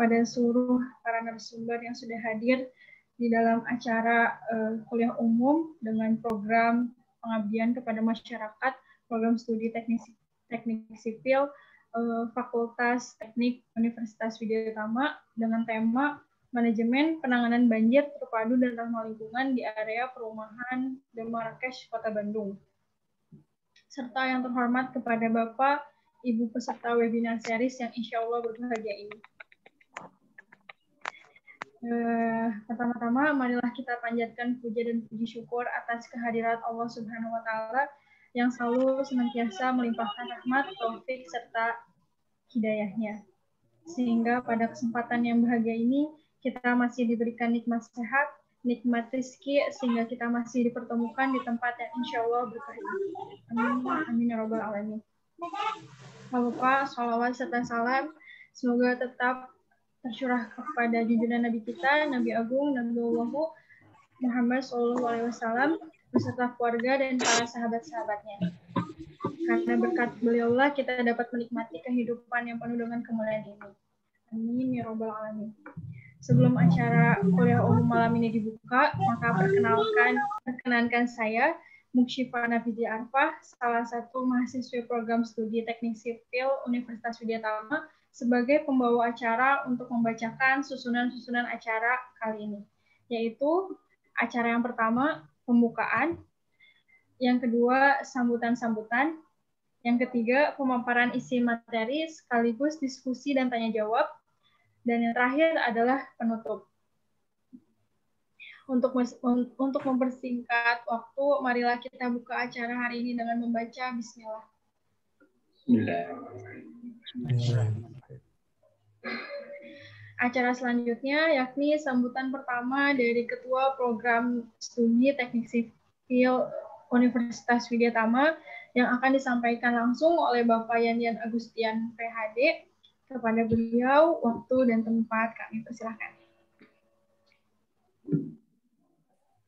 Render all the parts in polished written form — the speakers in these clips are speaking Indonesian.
kepada seluruh para narasumber yang sudah hadir di dalam acara kuliah umum dengan program pengabdian kepada masyarakat, program studi teknik sipil, Fakultas Teknik Universitas Widyatama dengan tema Manajemen Penanganan Banjir Terpadu dan Ramah Lingkungan di Area Perumahan The Marrakesh, Kota Bandung. Serta yang terhormat kepada Bapak, Ibu peserta webinar series yang insya Allah berbahagia ini. Pertama-tama, marilah kita panjatkan puja dan puji syukur atas kehadirat Allah Subhanahu wa Ta'ala yang selalu senantiasa melimpahkan rahmat, taufik, serta hidayahnya. Sehingga pada kesempatan yang bahagia ini, kita masih diberikan nikmat sehat, nikmat rezeki, sehingga kita masih dipertemukan di tempat yang insya Allah berkah ini. Amin, amin ya rabbal alamin. Bapak, sholawat serta salam, semoga tetap tercurah kepada junjungan Nabi kita, Nabi Agung, Nabi Allah Muhammad SAW, beserta keluarga dan para sahabat-sahabatnya. Karena berkat beliaulah kita dapat menikmati kehidupan yang penuh dengan kemuliaan ini. Amin ya rabbal alamin. Sebelum acara kuliah umum malam ini dibuka, maka perkenankan saya, Mukshifa Nafidya Arfah, salah satu mahasiswi program studi teknik sipil Universitas Widyatama, sebagai pembawa acara untuk membacakan susunan-susunan acara kali ini, yaitu acara yang pertama, pembukaan, yang kedua, sambutan-sambutan, yang ketiga, pemaparan isi materi sekaligus diskusi dan tanya jawab, dan yang terakhir adalah penutup. Untuk mempersingkat waktu, marilah kita buka acara hari ini dengan membaca Bismillah. Acara selanjutnya yakni sambutan pertama dari Ketua Program Studi Teknik Sipil Universitas Widyatama yang akan disampaikan langsung oleh Bapak Yandian Agustian PhD. Kepada beliau, waktu dan tempat kami persilahkan.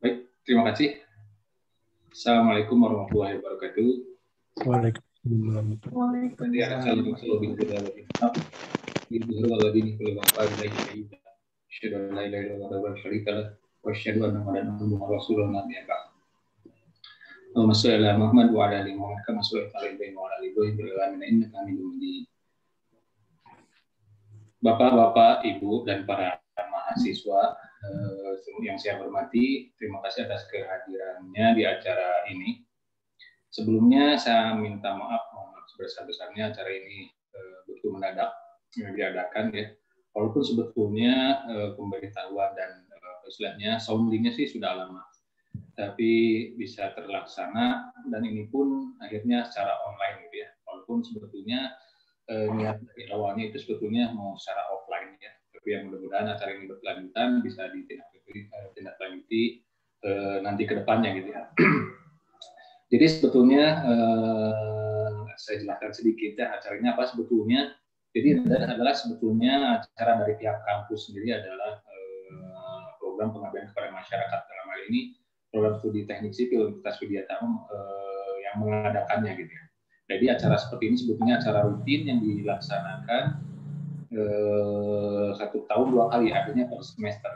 Baik, terima kasih. Assalamualaikum warahmatullahi wabarakatuh. Waalaikumsalam. Bapak-bapak, Ibu, dan para mahasiswa yang saya hormati, terima kasih atas kehadirannya di acara ini. Sebelumnya saya minta maaf sebesar-besarnya acara ini begitu mendadak diadakan ya. Walaupun sebetulnya pemberitahuan dan istilahnya soundingnya sih sudah lama, tapi bisa terlaksana dan ini pun akhirnya secara online gitu ya. Walaupun sebetulnya niat dari awalnya itu sebetulnya mau secara offline ya, tapi yang mudah-mudahan acara ini berkelanjutan bisa ditindaklanjuti nanti ke depannya gitu ya. Jadi sebetulnya saya jelaskan sedikit ya acaranya apa sebetulnya. Jadi adalah sebetulnya acara dari pihak kampus sendiri adalah program pengabdian kepada masyarakat, dalam hal ini program studi teknik sipil Universitas Widyatama yang mengadakannya gitu ya. Jadi acara seperti ini sebetulnya acara rutin yang dilaksanakan 1 tahun 2 kali, artinya per semester.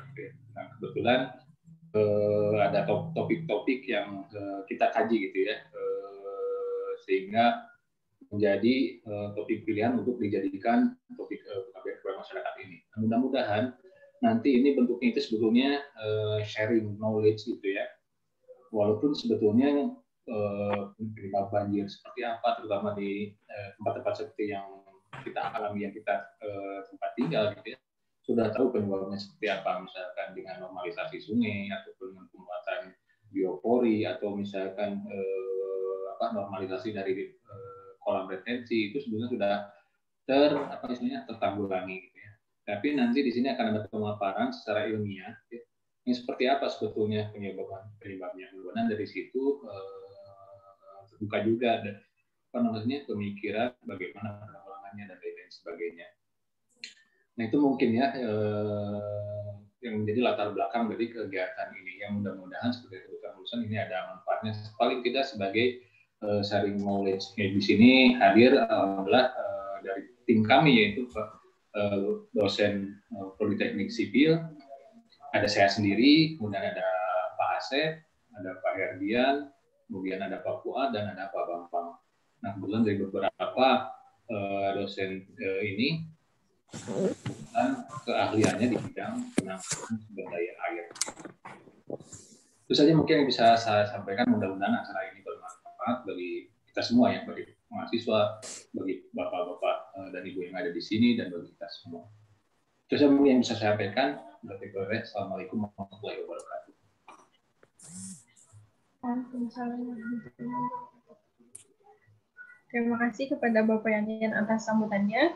Nah, kebetulan ada topik-topik yang kita kaji gitu ya, sehingga menjadi topik pilihan untuk dijadikan topik pengabdian kepada masyarakat ini. Nah, mudah-mudahan nanti ini bentuknya itu sebetulnya sharing knowledge gitu ya, walaupun sebetulnya penyebab banjir seperti apa, terutama di tempat-tempat seperti yang kita alami, yang kita tempat tinggal gitu ya, sudah tahu penyebabnya seperti apa, misalkan dengan normalisasi sungai ataupun dengan pembuatan biopori atau misalkan normalisasi dari kolam retensi, itu sebenarnya sudah tertanggulangi gitu ya. Tapi nanti di sini akan ada pemaparan secara ilmiah ya. Ini seperti apa sebetulnya penyebabnya. Kemudian dari situ terbuka juga ada pemikiran bagaimana penanggulangannya dan lain sebagainya. Nah itu mungkin ya yang menjadi latar belakang dari kegiatan ini, yang mudah-mudahan seperti disebutkan Lulusan ini ada manfaatnya paling tidak sebagai sharing knowledge. Di sini hadir adalah dari tim kami, yaitu dosen Politeknik Sipil, ada saya sendiri, kemudian ada Pak Asep, ada Pak Herdian, kemudian ada Pak Fuad, dan ada Pak Bambang. Nah, kebetulan dari beberapa dosen ini, dan keahliannya di bidang penanganan sumber daya air. Itu saja mungkin yang bisa saya sampaikan. Mudah-mudahan acara ini bermanfaat bagi kita semua, ya, bagi mahasiswa, bagi bapak-bapak dan ibu yang ada di sini, dan bagi kita semua. Itu saja mungkin yang bisa saya sampaikan. Assalamualaikum warahmatullahi wabarakatuh. Terima kasih kepada Bapak Yanyan atas sambutannya.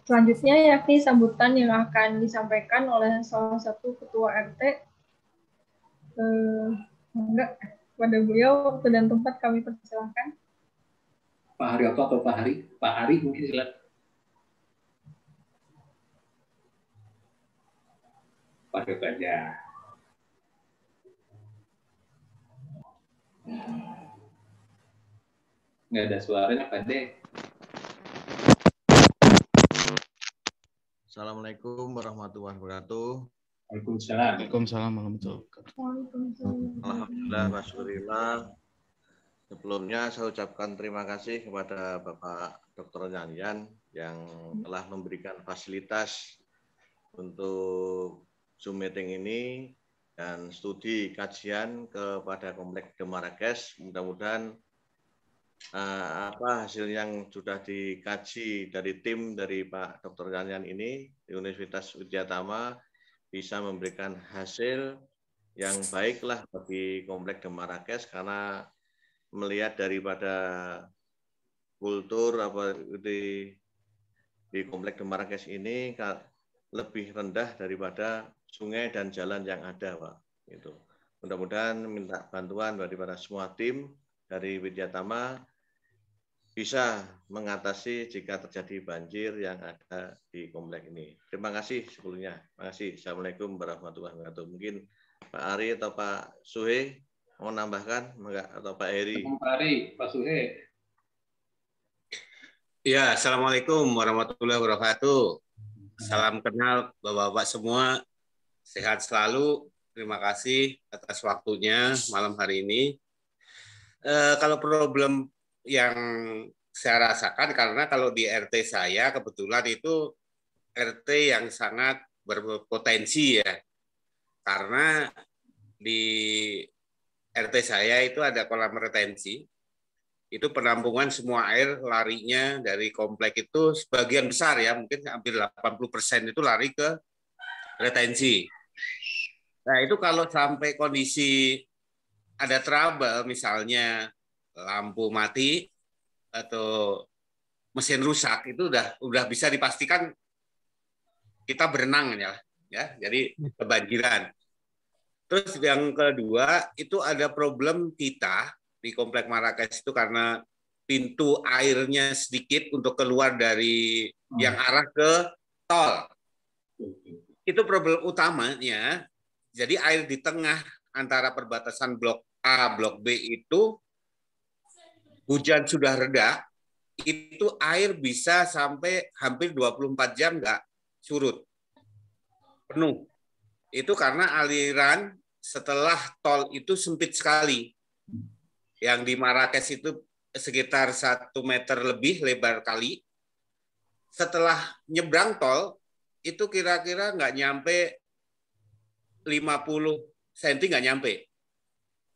Selanjutnya yakni sambutan yang akan disampaikan oleh salah satu ketua RT. Pada beliau waktu dan tempat kami persilahkan. Pak Haryoto atau Pak Hari? Pak Hari mungkin silakan. Pak Haryoto aja. Nggak ada suaranya, Pak De. Assalamualaikum warahmatullahi wabarakatuh. Waalaikumsalam. Waalaikumsalam warahmatullahi wabarakatuh. Alhamdulillah, Rasulillah. Sebelumnya saya ucapkan terima kasih kepada Bapak Dr. Yanyan yang telah memberikan fasilitas untuk Zoom meeting ini dan studi kajian kepada Komplek Demarakes. Mudah-mudahan hasil yang sudah dikaji dari tim dari Pak Dr. Yanyan ini di Universitas Widyatama bisa memberikan hasil yang baiklah bagi Komplek Demarakes, karena melihat daripada kultur di Komplek Demarakes ini lebih rendah daripada sungai dan jalan yang ada, Pak. Gitu. Mudah-mudahan minta bantuan daripada semua tim dari Widyatama bisa mengatasi jika terjadi banjir yang ada di komplek ini. Terima kasih sebelumnya. Terima kasih. Assalamualaikum warahmatullahi wabarakatuh. Mungkin Pak Ari atau Pak Suhe mau nambahkan, atau Pak Heri? Pak Ari, Pak Suhe. Ya, Assalamualaikum warahmatullahi wabarakatuh. Salam kenal Bapak-Bapak semua. Sehat selalu. Terima kasih atas waktunya malam hari ini. Kalau problem yang saya rasakan, karena kalau di RT saya kebetulan itu RT yang sangat berpotensi, ya. Karena di RT saya itu ada kolam retensi. Itu penampungan semua air larinya dari komplek itu sebagian besar, ya, mungkin hampir 80% itu lari ke retensi. Nah, itu kalau sampai kondisi ada trouble, misalnya lampu mati atau mesin rusak, itu udah bisa dipastikan kita berenang, ya. Jadi kebanjiran. Terus yang kedua, itu ada problem kita di Komplek Marrakesh itu karena pintu airnya sedikit untuk keluar dari yang arah ke tol. Itu problem utamanya. Jadi air di tengah antara perbatasan blok A, blok B itu hujan sudah reda, itu air bisa sampai hampir 24 jam nggak surut penuh. Itu karena aliran setelah tol itu sempit sekali. Yang di Marrakesh itu sekitar 1 meter lebih lebar kali. Setelah nyebrang tol, itu kira-kira nggak nyampe 50 cm, nggak nyampe.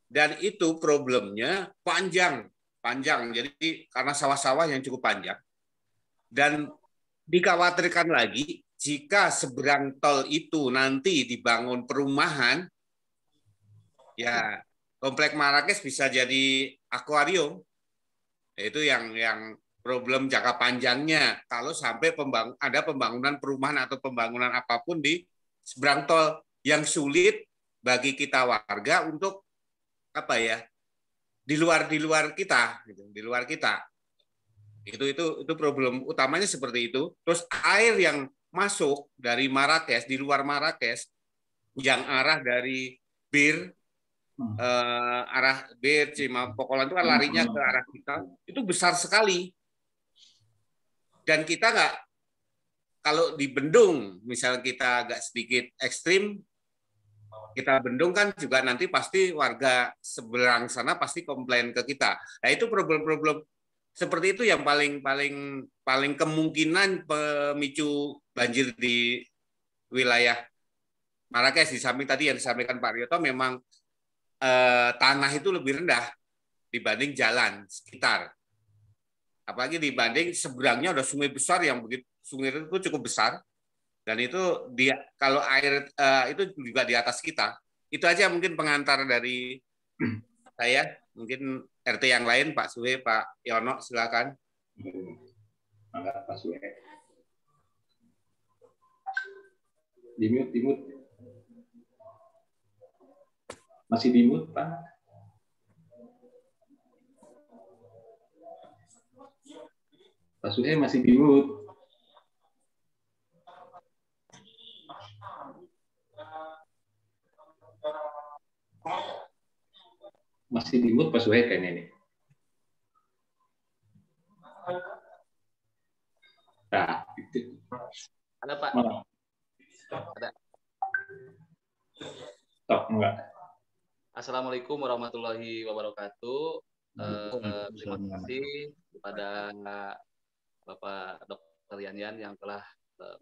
Dan itu problemnya panjang. Jadi karena sawah-sawah yang cukup panjang. Dan dikhawatirkan lagi, jika seberang tol itu nanti dibangun perumahan, ya Komplek Marrakesh bisa jadi akuarium. Itu yang problem jangka panjangnya. Kalau sampai ada pembangunan perumahan atau pembangunan apapun di seberang tol, yang sulit bagi kita warga untuk di luar kita, gitu, di luar kita. Itu problem utamanya seperti itu. Terus air yang masuk dari Marrakesh, di luar Marrakesh, yang arah dari Bir, arah Bir, Cimapokolan itu kan larinya ke arah kita, itu besar sekali. Dan kita kalau di bendung, misal kita agak sedikit ekstrim, kita bendung kan juga nanti pasti warga seberang sana pasti komplain ke kita. Nah itu problem-problem seperti itu yang paling kemungkinan pemicu banjir di wilayah Marrakesh. Di samping tadi yang disampaikan Pak Rioto, memang tanah itu lebih rendah dibanding jalan sekitar. Apalagi dibanding seberangnya ada sungai besar yang begitu, sungai itu cukup besar. Dan itu dia kalau air itu juga di atas kita. Itu aja mungkin pengantar dari saya. Mungkin RT yang lain, Pak Suhe, Pak Yono, silakan. Pak Suhe. Dimut. Masih dimut, Pak. Pak Suhe masih dimut. Masih dimut Pak Suhe kayaknya ini. Nah, itu. Ada Pak. Malah. Ada. Stop enggak? Assalamualaikum warahmatullahi wabarakatuh. Terima kasih kepada Bapak Dr. Yanyan yang telah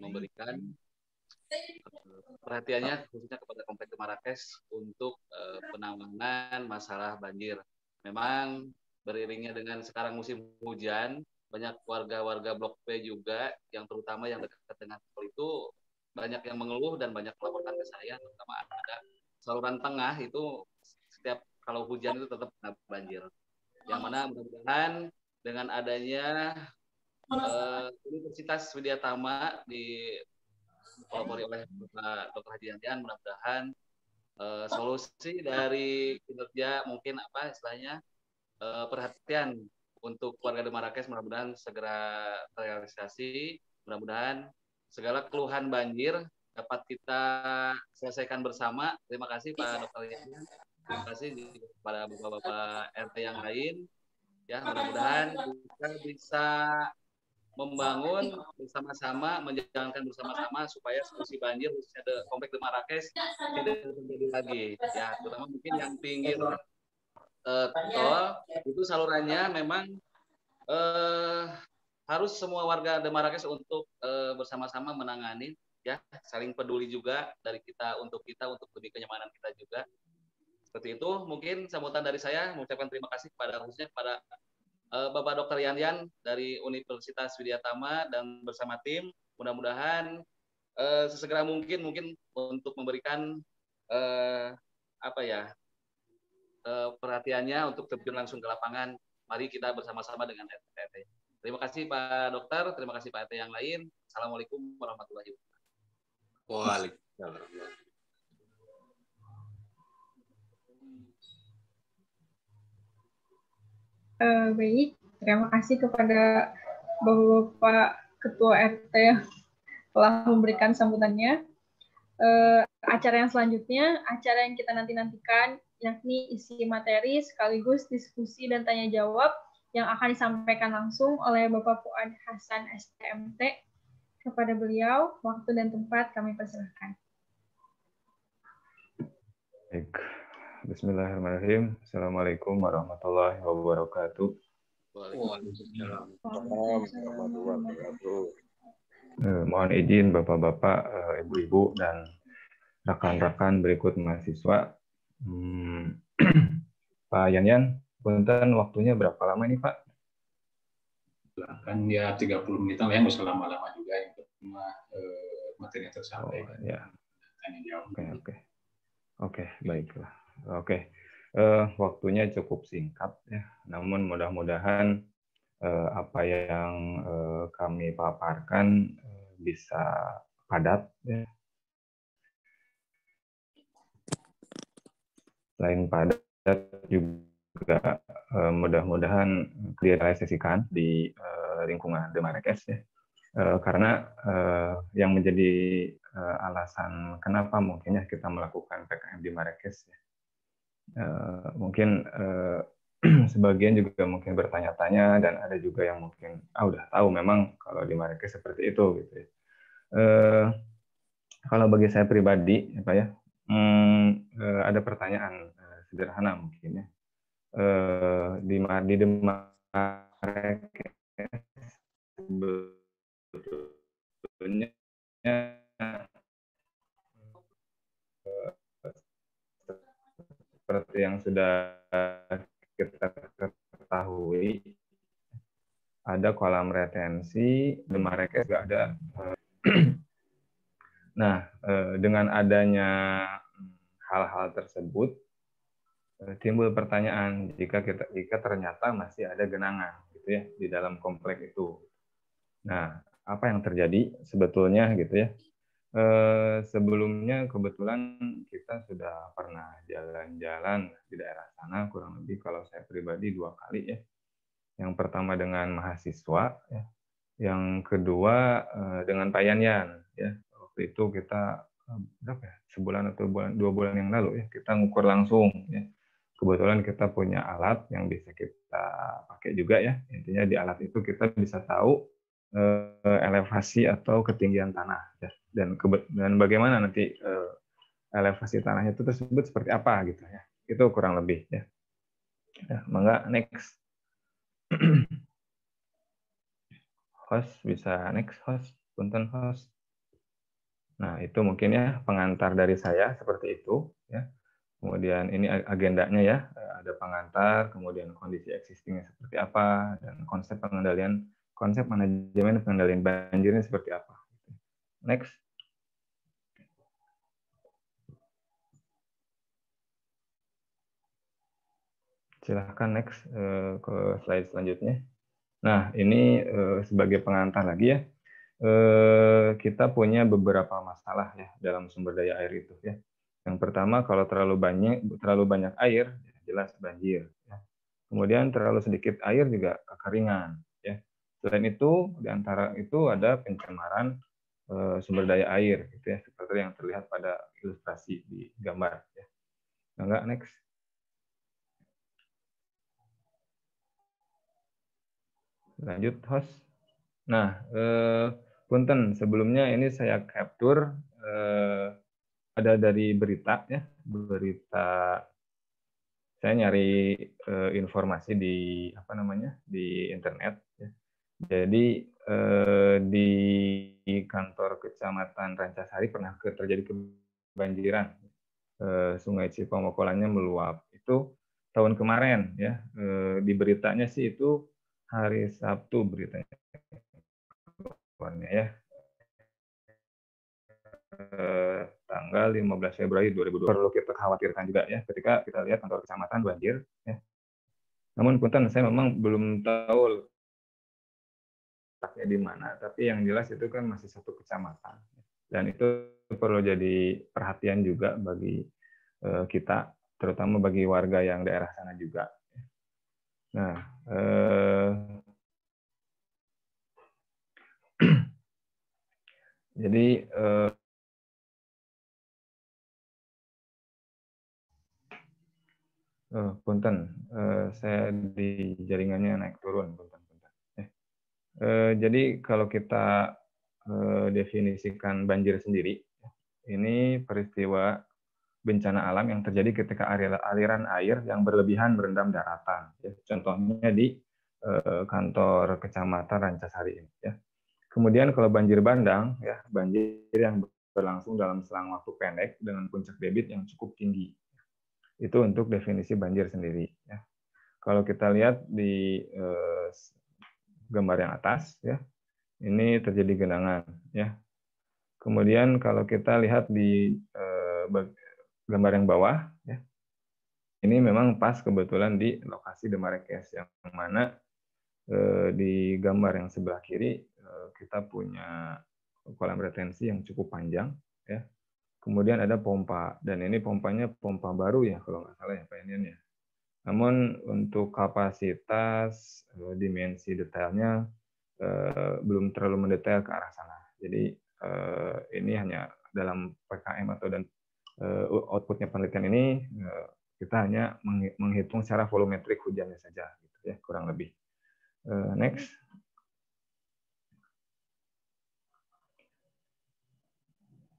memberikan perhatiannya khususnya kepada Komplek Marrakesh untuk penanganan masalah banjir. Memang beriringnya dengan sekarang musim hujan, banyak warga-warga Blok P juga yang terutama yang dekat dengan tol itu banyak yang mengeluh dan banyak melaporkan ke saya, terutama ada saluran tengah itu setiap kalau hujan itu tetap banjir. Yang mana mudah-mudahan dengan adanya Universitas Widya Tama dipelopori oleh Dr. Haji Yanyan, mudah-mudahan solusi dari kinerja mungkin apa istilahnya perhatian untuk warga di Marrakesh mudah-mudahan segera terrealisasi, mudah-mudahan segala keluhan banjir dapat kita selesaikan bersama. Terima kasih Pak Dr. Yanyan, terima kasih kepada bapak-bapak RT yang lain. Ya, mudah-mudahan kita bisa membangun bersama-sama, menjalankan bersama-sama supaya solusi banjir khususnya di Komplek di Marrakesh tidak terjadi lagi. Ya, terutama mungkin yang pinggir tol itu salurannya memang harus semua warga di Marrakesh untuk bersama-sama menangani, ya, saling peduli juga dari kita untuk lebih kenyamanan kita juga. Seperti itu mungkin sambutan dari saya, mengucapkan terima kasih khususnya kepada Bapak Dr. Yanyan dari Universitas Widya Tama dan bersama tim, mudah-mudahan sesegera mungkin untuk memberikan perhatiannya untuk terjun langsung ke lapangan. Mari kita bersama-sama dengan RT. Terima kasih Pak Dokter, terima kasih Pak RT yang lain. Assalamualaikum warahmatullahi wabarakatuh. Waalaikumsalam. Baik, terima kasih kepada Bapak Ketua RT yang telah memberikan sambutannya. Acara yang selanjutnya, acara yang kita nantikan, yakni isi materi sekaligus diskusi dan tanya jawab yang akan disampaikan langsung oleh Bapak Fuad Hasan STMT. Kepada beliau, waktu dan tempat kami persilahkan. Baik. Bismillahirrahmanirrahim. Assalamualaikum warahmatullahi wabarakatuh. Waalaikumsalam. Mohon izin Bapak-bapak, Ibu-ibu, dan rekan-rekan berikut mahasiswa. Pak Yanyan, punten waktunya berapa lama ini Pak? Kan ya 30 menit lah, yang nggak usah lama-lama juga yang materi yang tersampaikan. Ya. Tanya jawab. Oke, baiklah. Oke, waktunya cukup singkat ya. Namun mudah-mudahan apa yang kami paparkan bisa padat ya. Selain padat juga mudah-mudahan direalisasikan di lingkungan di Marrakesh ya. Karena yang menjadi alasan kenapa mungkinnya kita melakukan PKM di Marrakesh ya. Mungkin sebagian juga mungkin bertanya-tanya dan ada juga yang mungkin udah tahu memang kalau di Marrakesh seperti itu gitu ya. Kalau bagi saya pribadi, Pak ya, ada pertanyaan sederhana mungkin ya. Di Demarkes sebetulnya seperti yang sudah kita ketahui, ada kolam retensi, Demarkes juga ada. Nah, dengan adanya hal-hal tersebut, timbul pertanyaan jika ternyata masih ada genangan gitu ya di dalam komplek itu. Nah, apa yang terjadi sebetulnya gitu ya? Sebelumnya kebetulan kita sudah pernah jalan-jalan di daerah sana, kurang lebih kalau saya pribadi 2 kali ya. Yang pertama dengan mahasiswa, ya. Yang kedua dengan Pak Yanyan ya. Waktu itu kita berapa ya? Sebulan atau 2 bulan yang lalu ya, kita ngukur langsung ya. Kebetulan kita punya alat yang bisa kita pakai juga ya. Intinya di alat itu kita bisa tahu elevasi atau ketinggian tanah ya. Dan bagaimana nanti elevasi tanahnya itu tersebut seperti apa gitu ya. Itu kurang lebih ya. Ya, mangga next. Host bisa next host, punten host. Nah, itu mungkin ya pengantar dari saya seperti itu ya. Kemudian ini agendanya ya, ada pengantar, kemudian kondisi existingnya seperti apa, dan konsep manajemen pengendalian banjirnya seperti apa. Next. Silahkan next ke slide selanjutnya. Nah, ini sebagai pengantar lagi ya, kita punya beberapa masalah ya dalam sumber daya air itu ya. Yang pertama, kalau terlalu banyak air, jelas banjir. Ya. Kemudian terlalu sedikit air juga kekeringan. Ya. Selain itu, di antara itu ada pencemaran sumber daya air, gitu ya, seperti yang terlihat pada ilustrasi di gambar. Ya. Enggak, next. Lanjut, host. Nah, punten, sebelumnya ini saya capture ada dari berita ya, berita. Saya nyari informasi di di internet. Ya. Jadi di kantor Kecamatan Rancasari pernah terjadi kebanjiran. Sungai Cipamokolannya meluap. Itu tahun kemarin ya. Di beritanya sih itu hari Sabtu beritanya ya. Tanggal 15 Februari 2020. Perlu kita khawatirkan juga ya ketika kita lihat kantor kecamatan banjir ya. Namun punten saya memang belum tahu letaknya di mana, tapi yang jelas itu kan masih satu kecamatan. Dan itu perlu jadi perhatian juga bagi kita, terutama bagi warga yang daerah sana juga. Nah, jadi punten, saya di jaringannya naik turun, punten. Jadi kalau kita definisikan banjir sendiri, ini peristiwa bencana alam yang terjadi ketika aliran air yang berlebihan merendam daratan. Ya. Contohnya di kantor Kecamatan Rancasari ini. Ya. Kemudian kalau banjir bandang, ya banjir yang berlangsung dalam selang waktu pendek dengan puncak debit yang cukup tinggi. Itu untuk definisi banjir sendiri. Ya. Kalau kita lihat di gambar yang atas, ya ini terjadi genangan. Ya. Kemudian kalau kita lihat di gambar yang bawah, ya, ini memang pas kebetulan di lokasi Demarkes, yang mana di gambar yang sebelah kiri kita punya kolam retensi yang cukup panjang, ya. Kemudian ada pompa, dan ini pompanya pompa baru ya kalau nggak salah ya Pak Enian ya. Namun untuk kapasitas, dimensi detailnya belum terlalu mendetail ke arah sana. Jadi ini hanya dalam PKM atau dan outputnya penelitian ini kita hanya menghitung secara volumetrik hujannya saja, gitu ya, kurang lebih. Next.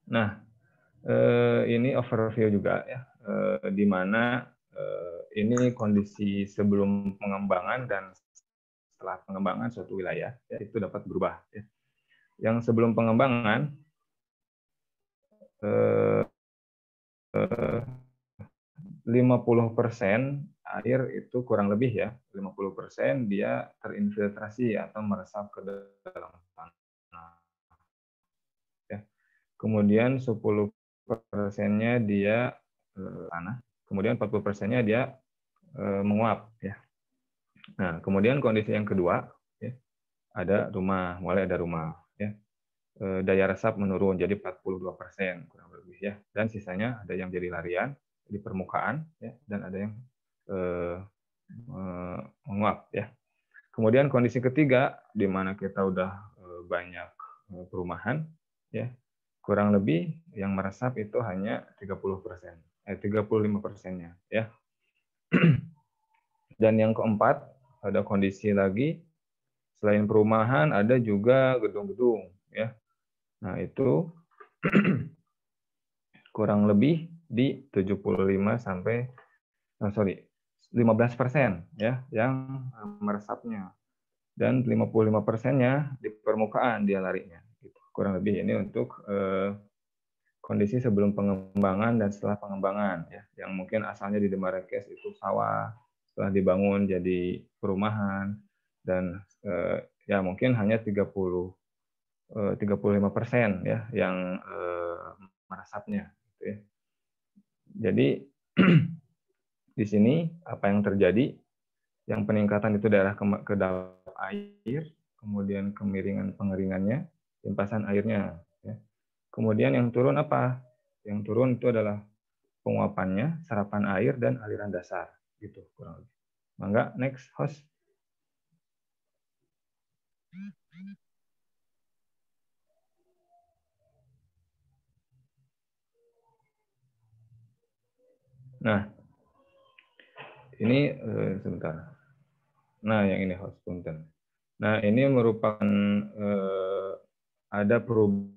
Nah, ini overview juga ya, di mana ini kondisi sebelum pengembangan dan setelah pengembangan suatu wilayah ya, itu dapat berubah. Ya. Yang sebelum pengembangan 50% air itu kurang lebih ya, 50% dia terinfiltrasi atau meresap ke dalam tanah. Ya. Kemudian 10%-nya dia tanah, kemudian 40%-nya dia menguap ya. Nah, kemudian kondisi yang kedua ya, ada rumah, mulai ada rumah ya. Daya resap menurun jadi 42% kurang lebih ya, dan sisanya ada yang jadi larian di permukaan ya, dan ada yang menguap ya. Kemudian kondisi ketiga di mana kita udah banyak perumahan ya, kurang lebih yang meresap itu hanya 30%, 35%-nya ya. Dan yang keempat ada kondisi lagi selain perumahan ada juga gedung-gedung ya. Nah, itu kurang lebih di 75 sampai 15% ya yang meresapnya, dan 55%-nya di permukaan dia larinya. Gitu. Kurang lebih ini untuk kondisi sebelum pengembangan dan setelah pengembangan ya, yang mungkin asalnya di Demarkes itu sawah, setelah dibangun jadi perumahan, dan ya mungkin hanya 35% ya yang meresapnya. Gitu ya. Jadi di sini apa yang terjadi? Yang peningkatan itu daerah kedap air, kemudian kemiringan pengeringannya, limpasan airnya. Ya. Kemudian yang turun apa? Yang turun itu adalah penguapannya, serapan air, dan aliran dasar. Gitu kurang lebih. Mangga, next, host. Nah, ini sebentar. Nah, yang ini host punten. Nah, ini merupakan ada perubahan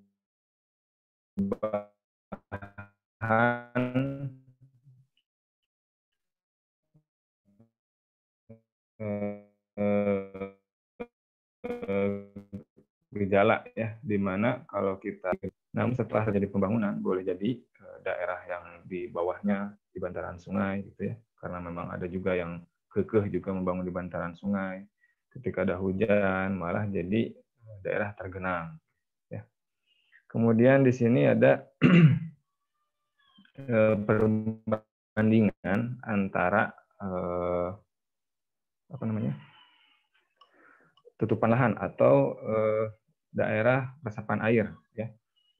gejala ya, di mana kalau kita, namun setelah terjadi pembangunan boleh jadi daerah yang di bawahnya di bantaran sungai gitu ya, karena memang ada juga yang kekeh juga membangun di bantaran sungai. Ketika ada hujan malah jadi daerah tergenang ya. Kemudian di sini ada perbandingan antara tutupan lahan atau daerah resapan air ya.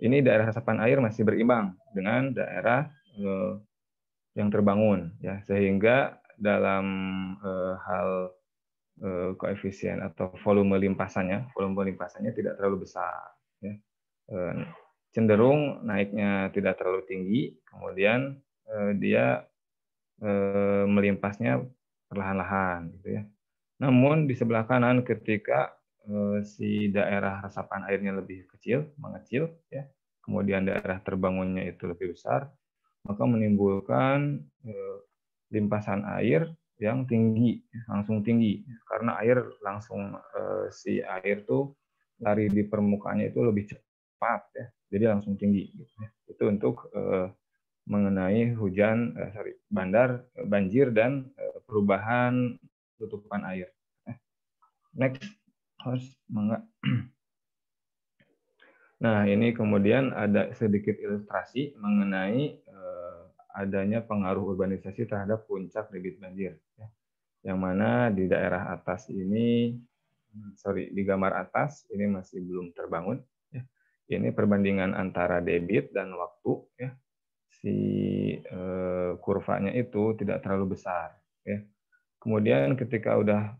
Ini daerah resapan air masih berimbang dengan daerah yang terbangun ya, sehingga dalam hal koefisien atau volume limpasannya tidak terlalu besar ya. Cenderung naiknya tidak terlalu tinggi, kemudian dia melimpasnya perlahan-lahan gitu ya. Namun di sebelah kanan ketika si daerah resapan airnya lebih mengecil ya, kemudian daerah terbangunnya itu lebih besar, maka menimbulkan limpasan air yang tinggi, langsung tinggi, karena air langsung si air tuh lari di permukaannya itu lebih cepat ya, jadi langsung tinggi gitu ya. Itu untuk mengenai banjir dan perubahan tutupan air. Next, host, mangga. Nah, ini kemudian ada sedikit ilustrasi mengenai adanya pengaruh urbanisasi terhadap puncak debit banjir. Ya. Yang mana di daerah atas ini, di gambar atas ini masih belum terbangun. Ya. Ini perbandingan antara debit dan waktu. Ya. Si kurvanya itu tidak terlalu besar. Ya. Kemudian ketika udah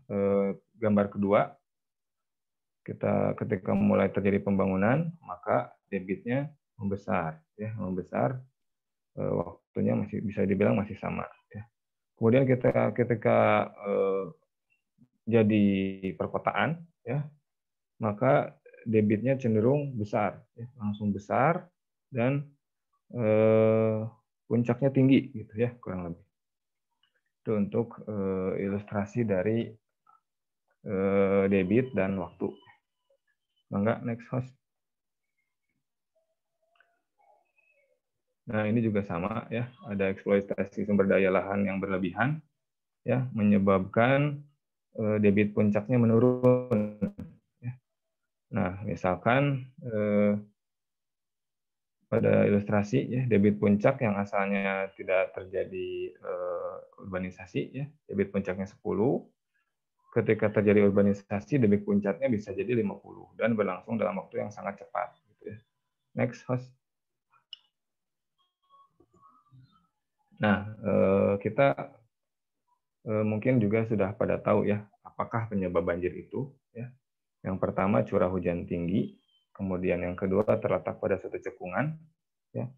gambar kedua, ketika mulai terjadi pembangunan, maka debitnya membesar. Ya, membesar, waktunya masih bisa dibilang masih sama. Ya. Kemudian ketika jadi perkotaan, ya, maka debitnya cenderung besar, ya, langsung besar, dan puncaknya tinggi gitu ya, kurang lebih. Itu untuk ilustrasi dari debit dan waktu. Mangga next host. Nah, ini juga sama ya, ada eksploitasi sumber daya lahan yang berlebihan ya, menyebabkan debit puncaknya menurun. Nah, misalkan pada ilustrasi ya, debit puncak yang asalnya tidak terjadi urbanisasi ya, debit puncaknya 10. Ketika terjadi urbanisasi, debit puncaknya bisa jadi 50 dan berlangsung dalam waktu yang sangat cepat gitu ya. Next host. Nah, kita mungkin juga sudah pada tahu ya, apakah penyebab banjir itu ya. Yang pertama curah hujan tinggi, kemudian yang kedua terletak pada suatu cekungan, ya.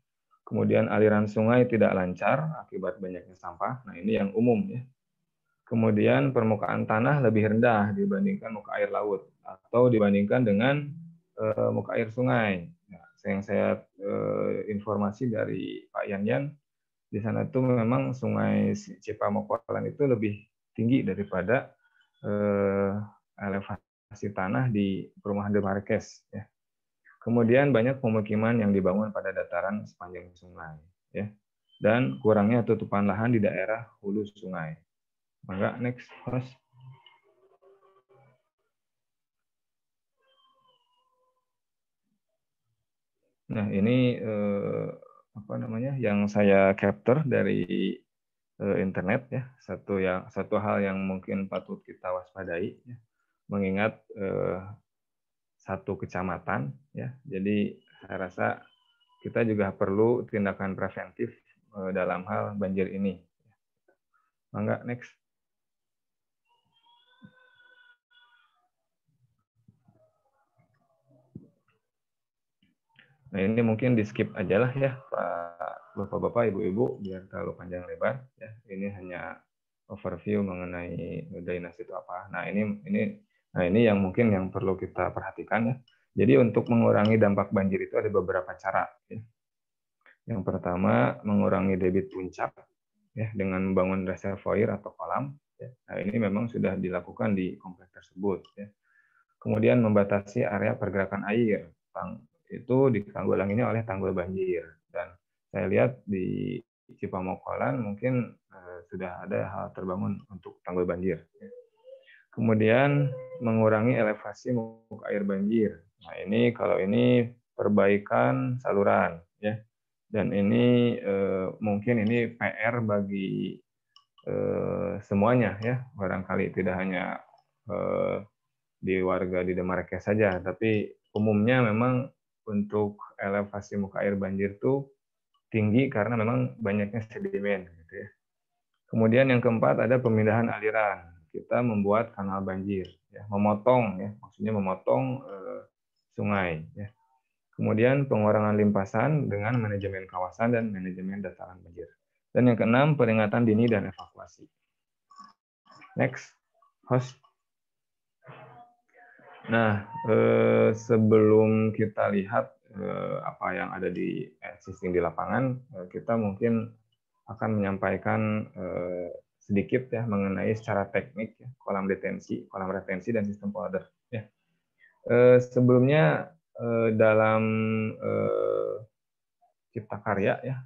Kemudian aliran sungai tidak lancar akibat banyaknya sampah. Nah, ini yang umum ya. Kemudian permukaan tanah lebih rendah dibandingkan muka air laut atau dibandingkan dengan muka air sungai. Nah, yang saya informasi dari Pak Yanyan, di sana tuh memang sungai Cipamokolan itu lebih tinggi daripada elevasi tanah di perumahan De Marquez. Ya. Kemudian banyak pemukiman yang dibangun pada dataran sepanjang sungai, ya, dan kurangnya tutupan lahan di daerah hulu sungai. Maka next host. Nah, ini apa namanya yang saya capture dari internet ya, satu hal yang mungkin patut kita waspadai ya, mengingat satu kecamatan ya, jadi saya rasa kita juga perlu tindakan preventif dalam hal banjir ini. Mangga next. Nah, ini mungkin di skip aja lah ya, Pak Bapak-Bapak, Ibu-Ibu, biar terlalu panjang lebar. Ya, ini hanya overview mengenai drainase itu apa. Nah, ini yang mungkin yang perlu kita perhatikan ya. Jadi untuk mengurangi dampak banjir itu ada beberapa cara. Ya. Yang pertama, mengurangi debit puncak ya dengan membangun reservoir atau kolam. Ya. Nah, ini memang sudah dilakukan di kompleks tersebut. Ya. Kemudian membatasi area pergerakan air. Itu ditanggulanginya oleh tanggul banjir, dan saya lihat di Cipamokolan mungkin sudah ada hal terbangun untuk tanggul banjir. Kemudian mengurangi elevasi muka air banjir. Nah, ini kalau ini perbaikan saluran ya, dan ini mungkin ini PR bagi semuanya ya, barangkali tidak hanya di warga di De Marquez saja, tapi umumnya memang untuk elevasi muka air banjir itu tinggi karena memang banyaknya sedimen. Gitu ya. Kemudian yang keempat ada pemindahan aliran. Kita membuat kanal banjir, ya, memotong, ya, maksudnya memotong sungai. Ya. Kemudian pengurangan limpasan dengan manajemen kawasan dan manajemen dataran banjir. Dan yang keenam peringatan dini dan evakuasi. Next, host. Nah, sebelum kita lihat apa yang ada di existing di lapangan, kita mungkin akan menyampaikan sedikit ya mengenai secara teknik ya, kolam retensi dan sistem polder. Ya. Sebelumnya dalam Cipta Karya ya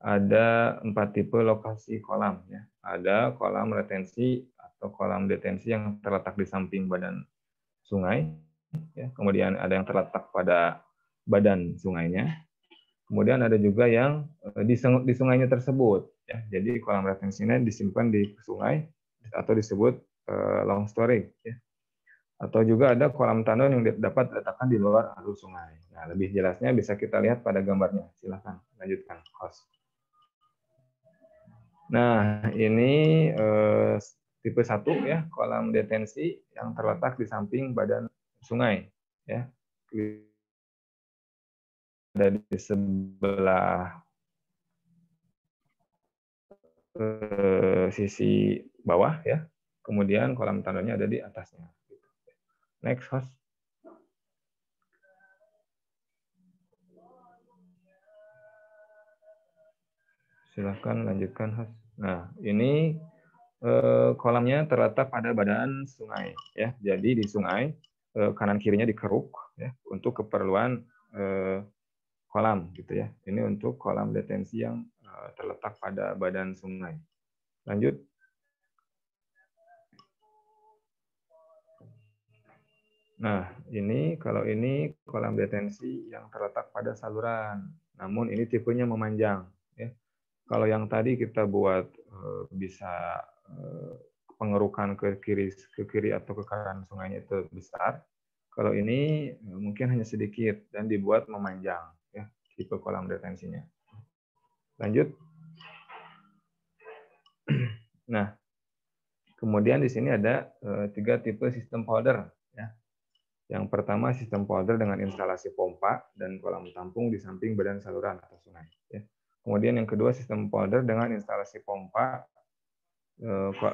ada 4 tipe lokasi kolam ya. Ada kolam retensi atau kolam detensi yang terletak di samping badan sungai, ya. Kemudian ada yang terletak pada badan sungainya, kemudian ada juga yang di sungainya tersebut, ya. Jadi kolam retensinya disimpan di sungai atau disebut long storage, ya. Atau juga ada kolam tandon yang dapat diletakkan di luar alur sungai. Nah, lebih jelasnya bisa kita lihat pada gambarnya. Silakan lanjutkan, host. Nah, ini tipe 1 ya, kolam detensi yang terletak di samping badan sungai ya. Ada di sebelah sisi bawah ya. Kemudian kolam tandonnya ada di atasnya. Next, host. Silahkan lanjutkan, host. Nah, ini kolamnya terletak pada badan sungai, ya. Jadi di sungai kanan kirinya dikeruk, ya, untuk keperluan kolam, gitu ya. Ini untuk kolam detensi yang terletak pada badan sungai. Lanjut. Nah, kalau ini kolam detensi yang terletak pada saluran, namun ini tipenya memanjang. Ya. Kalau yang tadi kita buat bisa pengerukan ke kiri atau ke kanan sungainya itu besar. Kalau ini mungkin hanya sedikit dan dibuat memanjang, ya, tipe kolam detensinya. Lanjut. Nah, kemudian di sini ada 3 tipe sistem polder. Ya. Yang pertama sistem polder dengan instalasi pompa dan kolam tampung di samping badan saluran atau sungai. Ya. Kemudian yang kedua sistem polder dengan instalasi pompa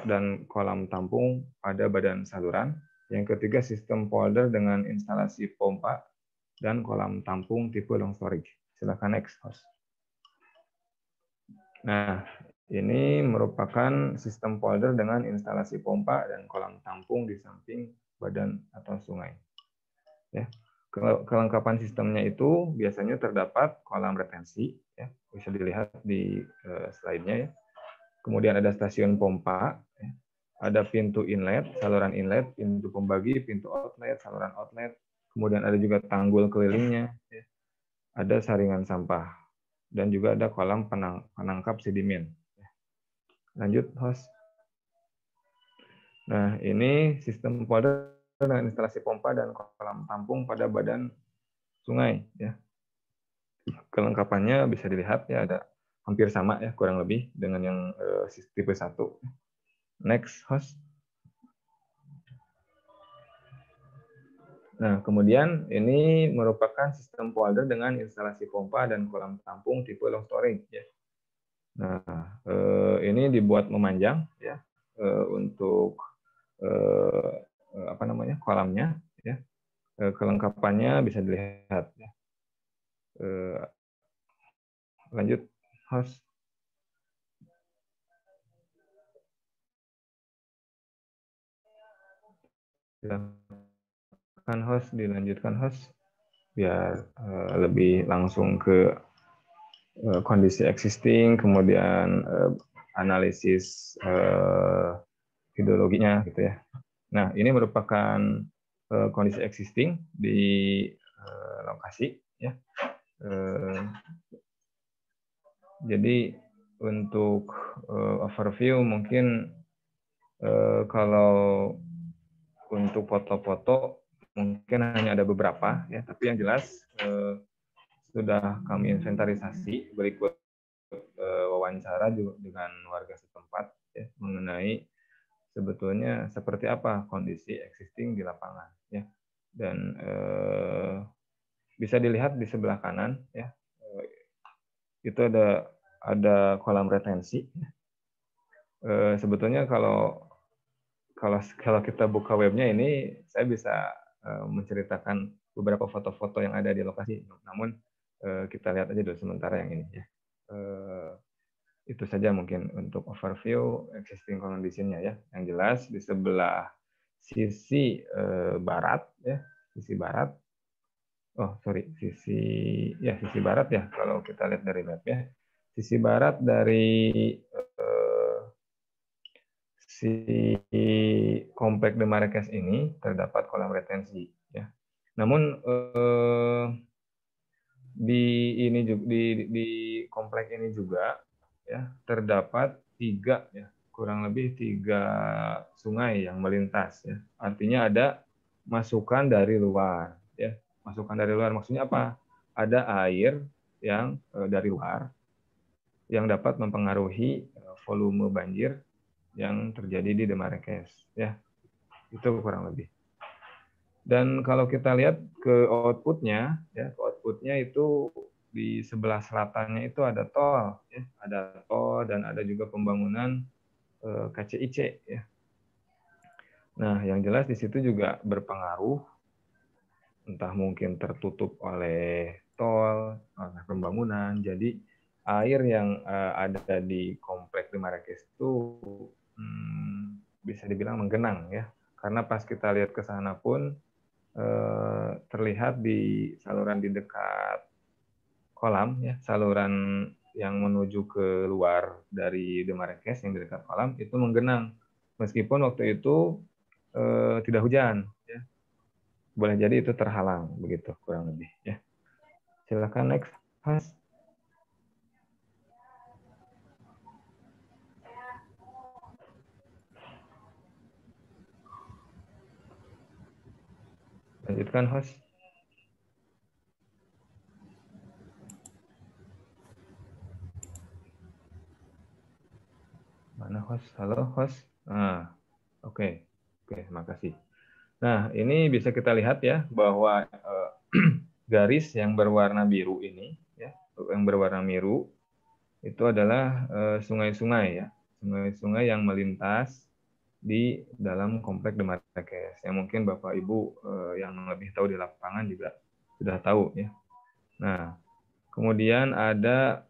dan kolam tampung pada badan saluran. Yang ketiga sistem polder dengan instalasi pompa dan kolam tampung tipe long storage. Silakan next, host. Nah, ini merupakan sistem polder dengan instalasi pompa dan kolam tampung di samping badan atau sungai. Ya. Kelengkapan sistemnya itu biasanya terdapat kolam retensi, ya, bisa dilihat di slide-nya, ya. Kemudian ada stasiun pompa, ya. Ada pintu inlet, saluran inlet, pintu pembagi, pintu outlet, saluran outlet. Kemudian ada juga tanggul kelilingnya, ya. Ada saringan sampah dan juga ada kolam penangkap sedimen. Ya. Lanjut, host. Nah, ini sistem polder dengan instalasi pompa dan kolam tampung pada badan sungai, ya. Kelengkapannya bisa dilihat, ya, ada hampir sama, ya, kurang lebih dengan yang tipe 1. Next, host. Nah, kemudian ini merupakan sistem polder dengan instalasi pompa dan kolam tampung tipe long storage, ya. Nah, ini dibuat memanjang, ya, untuk kolamnya, ya. Kelengkapannya bisa dilihat, ya. Lanjut, host. Silakan, host, dilanjutkan, host, biar lebih langsung ke kondisi existing, kemudian analisis hidrologinya, gitu ya. Nah, ini merupakan kondisi existing di lokasi, ya. Jadi untuk overview mungkin kalau untuk foto-foto mungkin hanya ada beberapa, ya, tapi yang jelas sudah kami inventarisasi berikut wawancara juga dengan warga setempat, ya, mengenai sebetulnya seperti apa kondisi existing di lapangan, ya. Dan bisa dilihat di sebelah kanan, ya, itu ada kolam retensi. Sebetulnya kalau kita buka webnya ini, saya bisa menceritakan beberapa foto-foto yang ada di lokasi. Namun kita lihat aja dulu sementara yang ini, ya. Itu saja mungkin untuk overview existing condition-nya, ya. Yang jelas di sebelah sisi barat, ya, sisi barat. Oh, sorry, sisi barat, ya, kalau kita lihat dari map, ya. Sisi barat dari si komplek De Marrakesh ini terdapat kolam retensi, ya. Namun di komplek ini juga, ya, terdapat kurang lebih 3 sungai yang melintas, ya. Artinya ada masukan dari luar, ya. Masukan dari luar maksudnya apa? Ada air yang dari luar yang dapat mempengaruhi volume banjir yang terjadi di De Marrakesh, ya. Itu kurang lebih. Dan kalau kita lihat ke outputnya, ya, itu di sebelah selatannya itu ada tol, ya, ada tol dan ada juga pembangunan KCIC, ya. Nah, yang jelas di situ juga berpengaruh, entah mungkin tertutup oleh tol, oleh pembangunan, jadi air yang ada di komplek di Marrakesh itu bisa dibilang menggenang ya, karena pas kita lihat ke sana pun terlihat di saluran di dekat kolam ya, saluran yang menuju ke luar dari The Marrakesh yang di dekat kolam itu menggenang meskipun waktu itu tidak hujan ya. Boleh jadi itu terhalang begitu kurang lebih ya. Silakan next Mas. Lanjutkan host. Mana host? Halo host. Oke, makasih. Nah, ini bisa kita lihat ya bahwa garis yang berwarna biru ini, ya, yang berwarna biru itu adalah sungai-sungai ya, sungai-sungai yang melintas di dalam komplek The Marrakesh. Yang mungkin Bapak Ibu yang lebih tahu di lapangan juga sudah tahu ya. Nah, kemudian ada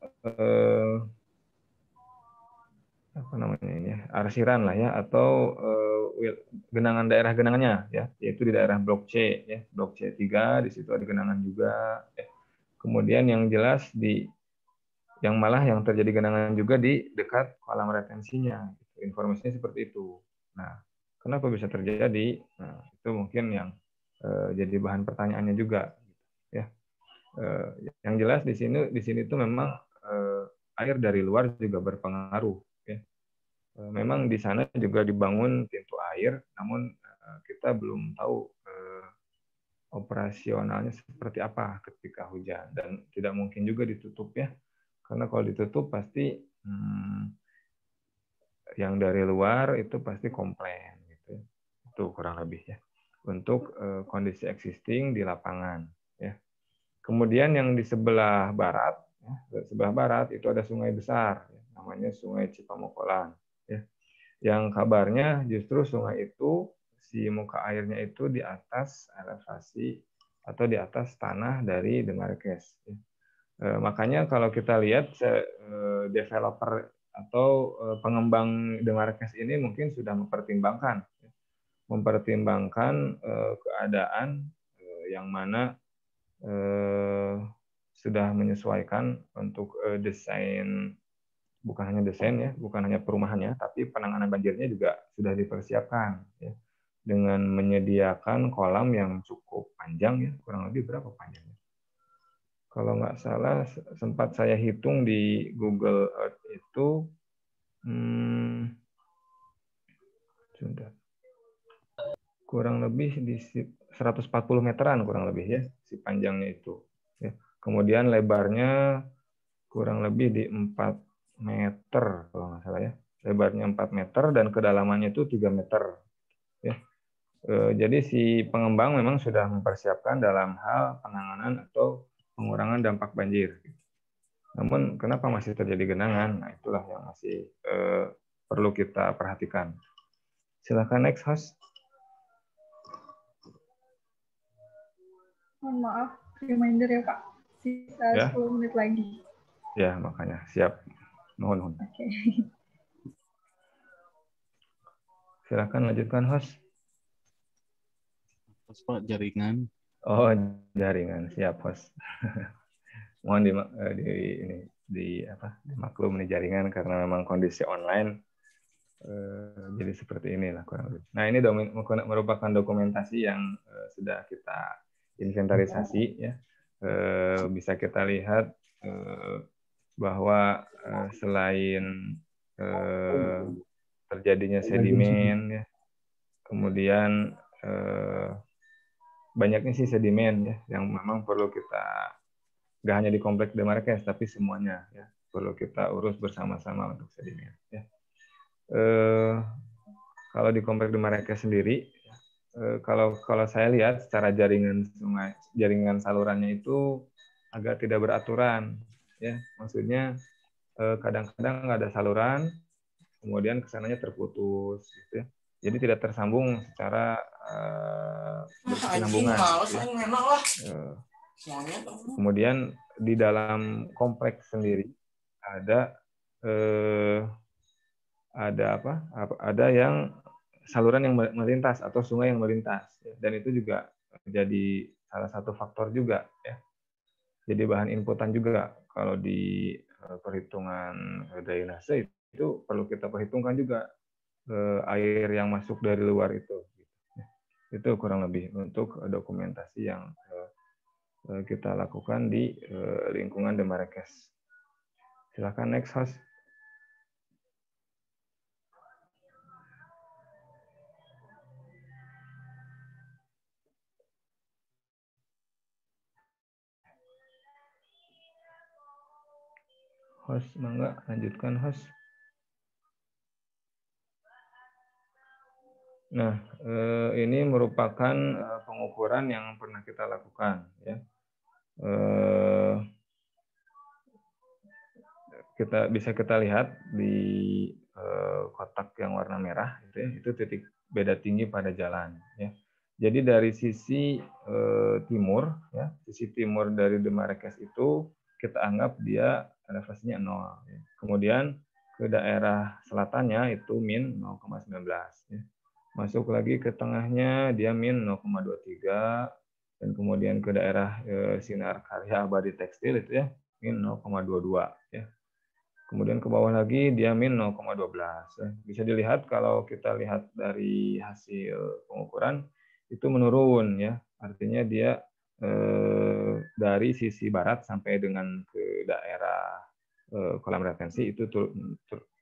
apa namanya ini, arsiran lah ya, atau genangan daerah genangannya ya, yaitu di daerah Blok C ya, Blok C3 di situ ada genangan juga ya. Kemudian yang jelas yang terjadi genangan juga di dekat kolam retensinya, informasinya seperti itu. Nah, kenapa bisa terjadi? Nah, itu mungkin yang jadi bahan pertanyaannya juga ya. Yang jelas di sini tuh memang air dari luar juga berpengaruh. Memang di sana juga dibangun pintu air, namun kita belum tahu operasionalnya seperti apa ketika hujan, dan tidak mungkin juga ditutup ya, karena kalau ditutup pasti yang dari luar itu pasti komplain gitu. Itu kurang lebih ya untuk kondisi existing di lapangan ya. Kemudian yang di sebelah barat itu ada sungai besar ya, namanya Sungai Cipamokolan ya. Yang kabarnya justru sungai itu si muka airnya itu di atas elevasi atau di atas tanah dari The Marrakesh. Makanya kalau kita lihat developer atau pengembang The Marrakesh ini mungkin sudah mempertimbangkan keadaan yang mana sudah menyesuaikan untuk desain. Bukan hanya desain ya, bukan hanya perumahannya, tapi penanganan banjirnya juga sudah dipersiapkan ya, dengan menyediakan kolam yang cukup panjang ya, kurang lebih berapa panjangnya? Kalau nggak salah sempat saya hitung di Google Earth itu kurang lebih di 140 meteran kurang lebih ya si panjangnya itu ya. Kemudian lebarnya kurang lebih di 4 meter kalau nggak salah ya, lebarnya 4 meter dan kedalamannya itu 3 meter ya. Jadi si pengembang memang sudah mempersiapkan dalam hal penanganan atau pengurangan dampak banjir. Namun kenapa masih terjadi genangan? Nah, itulah yang masih perlu kita perhatikan. Silakan next host. Mohon maaf, reminder ya Pak, sisa ya. 10 menit lagi. Ya, makanya siap. Mohon. Oke. Silakan lanjutkan host. Pak, jaringan. Oh, jaringan, siap host. Mohon dimaklum nih jaringan karena memang kondisi online. Jadi seperti inilah kurang lebih. Nah, ini merupakan dokumentasi yang sudah kita inventarisasi ya. Bisa kita lihat bahwa selain terjadinya sedimen ya, kemudian banyaknya sih sedimen ya yang memang perlu kita, nggak hanya di kompleks The Marrakesh tapi semuanya ya perlu kita urus bersama-sama untuk sedimen ya. Kalau di kompleks The Marrakesh sendiri, kalau saya lihat secara jaringan salurannya itu agak tidak beraturan ya, maksudnya kadang-kadang ada saluran kemudian kesananya terputus gitu ya, jadi tidak tersambung secara berkesinambungan gitu ya. Kemudian di dalam kompleks sendiri ada yang saluran yang melintas atau sungai yang melintas, dan itu juga jadi salah satu faktor juga ya. Jadi bahan inputan juga kalau di perhitungan drainase itu perlu kita perhitungkan juga air yang masuk dari luar itu. Itu kurang lebih untuk dokumentasi yang kita lakukan di lingkungan Demarkes. Silakan next host. Host, mangga lanjutkan host. Nah, ini merupakan pengukuran yang pernah kita lakukan, ya. Bisa kita lihat di kotak yang warna merah, gitu ya, itu titik beda tinggi pada jalan, ya. Jadi dari sisi timur, ya, sisi timur dari Demarkes itu kita anggap dia elevasinya 0. Ya. Kemudian ke daerah selatannya itu min 0,19. Ya. Masuk lagi ke tengahnya dia min 0,23, dan kemudian ke daerah Sinar Karya Abadi Tekstil itu ya min 0,22 ya. Kemudian ke bawah lagi dia min 0,12 ya. Bisa dilihat kalau kita lihat dari hasil pengukuran itu menurun ya. Artinya dia dari sisi barat sampai dengan ke daerah kolam retensi itu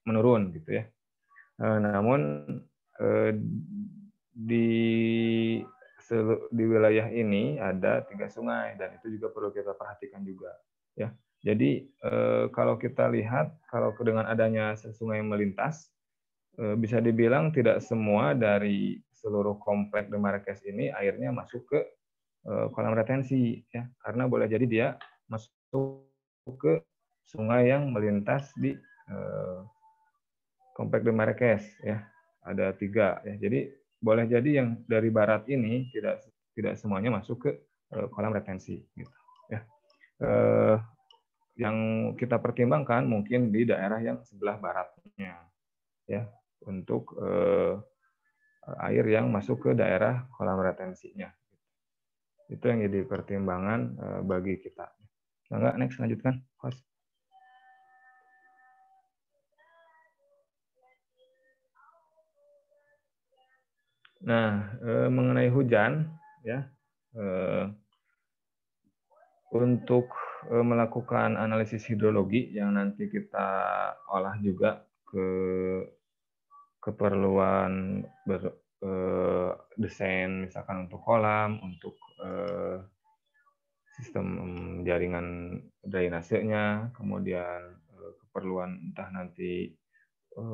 menurun gitu ya. Namun di wilayah ini ada 3 sungai dan itu juga perlu kita perhatikan juga ya. Jadi kalau kita lihat kalau dengan adanya sungai yang melintas bisa dibilang tidak semua dari seluruh komplek Demarkes ini airnya masuk ke kolam retensi ya, karena boleh jadi dia masuk ke sungai yang melintas di komplek Demarkes ya. Ada 3 ya. Jadi boleh jadi yang dari barat ini tidak semuanya masuk ke kolam retensi gitu ya. Yang kita pertimbangkan mungkin di daerah yang sebelah baratnya ya, untuk air yang masuk ke daerah kolam retensinya. Itu yang jadi pertimbangan bagi kita. Enggak, next lanjutkan host. Nah, mengenai hujan, ya, untuk melakukan analisis hidrologi yang nanti kita olah juga ke keperluan desain, misalkan untuk kolam, untuk sistem jaringan drainasenya, kemudian keperluan entah nanti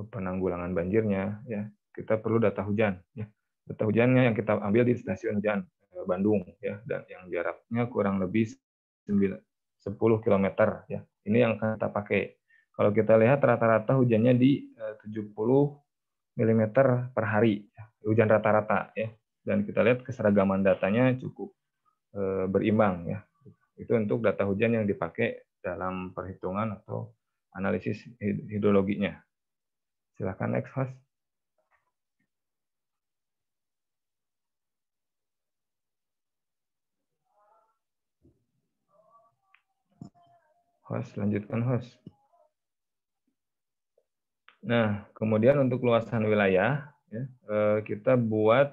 penanggulangan banjirnya, ya, kita perlu data hujan, ya. Data hujannya yang kita ambil di stasiun hujan Bandung ya, dan yang jaraknya kurang lebih 10 km ya. Ini yang akan kita pakai. Kalau kita lihat rata-rata hujannya di 70 mm per hari, ya. Hujan rata-rata ya. Dan kita lihat keseragaman datanya cukup berimbang ya. Itu untuk data hujan yang dipakai dalam perhitungan atau analisis hidrologinya. Silakan next host. Host, lanjutkan host. Nah, kemudian untuk luasan wilayah, ya, kita buat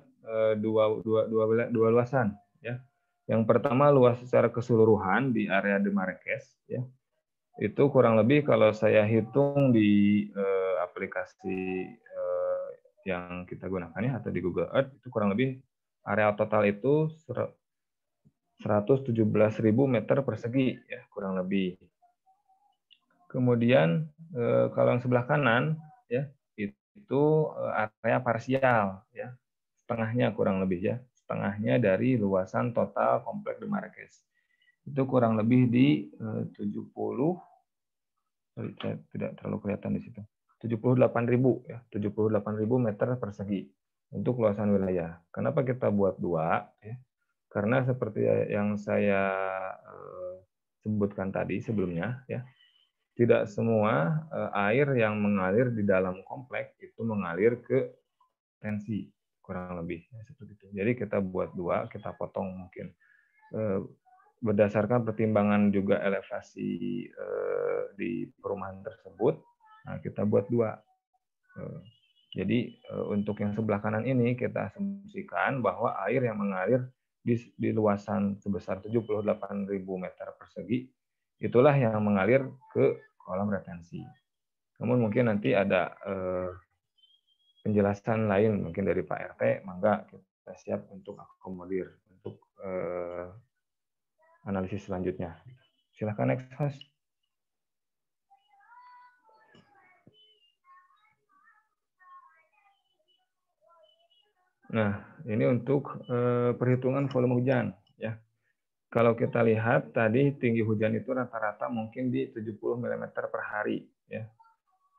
dua luasan. Ya. Yang pertama luas secara keseluruhan di area Demarkes, ya, itu kurang lebih kalau saya hitung di aplikasi yang kita gunakan ya, atau di Google Earth, itu kurang lebih area total itu 117.000 meter persegi, ya, kurang lebih. Kemudian kalau yang sebelah kanan ya itu area parsial ya, setengahnya kurang lebih ya, setengahnya dari luasan total komplek Demarkes. Itu kurang lebih di 70, tidak terlalu kelihatan di situ. 78.000 ya, 78.000 meter persegi untuk luasan wilayah. Kenapa kita buat 2 ya? Karena seperti yang saya sebutkan tadi sebelumnya ya, tidak semua air yang mengalir di dalam komplek itu mengalir ke retensi, kurang lebih seperti itu. Jadi kita buat dua, kita potong mungkin berdasarkan pertimbangan juga elevasi di perumahan tersebut. Nah, kita buat dua. Jadi untuk yang sebelah kanan ini kita asumsikan bahwa air yang mengalir di luasan sebesar 78.000 meter persegi itulah yang mengalir ke kolam retensi. Namun mungkin nanti ada penjelasan lain mungkin dari Pak RT, mangga kita siap untuk akomodir untuk analisis selanjutnya. Silakan next host. Nah, ini untuk perhitungan volume hujan ya. Kalau kita lihat tadi tinggi hujan itu rata-rata mungkin di 70 mm per hari ya.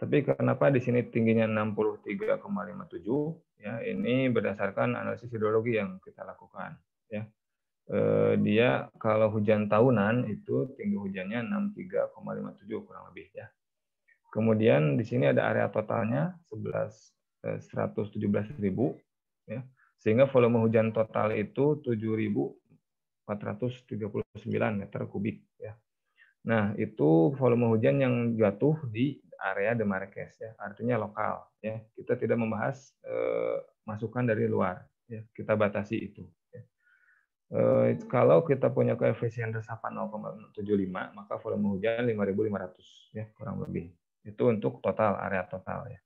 Tapi kenapa di sini tingginya 63,57 ya, ini berdasarkan analisis hidrologi yang kita lakukan ya. Dia kalau hujan tahunan itu tinggi hujannya 63,57 kurang lebih ya. Kemudian di sini ada area totalnya 117.000 ya. Sehingga volume hujan total itu 7.439 meter kubik ya. Nah, itu volume hujan yang jatuh di area De Marquez ya, artinya lokal ya. Kita tidak membahas masukan dari luar ya, kita batasi itu ya. Kalau kita punya koefisien resapan 0,75, maka volume hujan 5.500 ya, kurang lebih. Itu untuk total area total ya.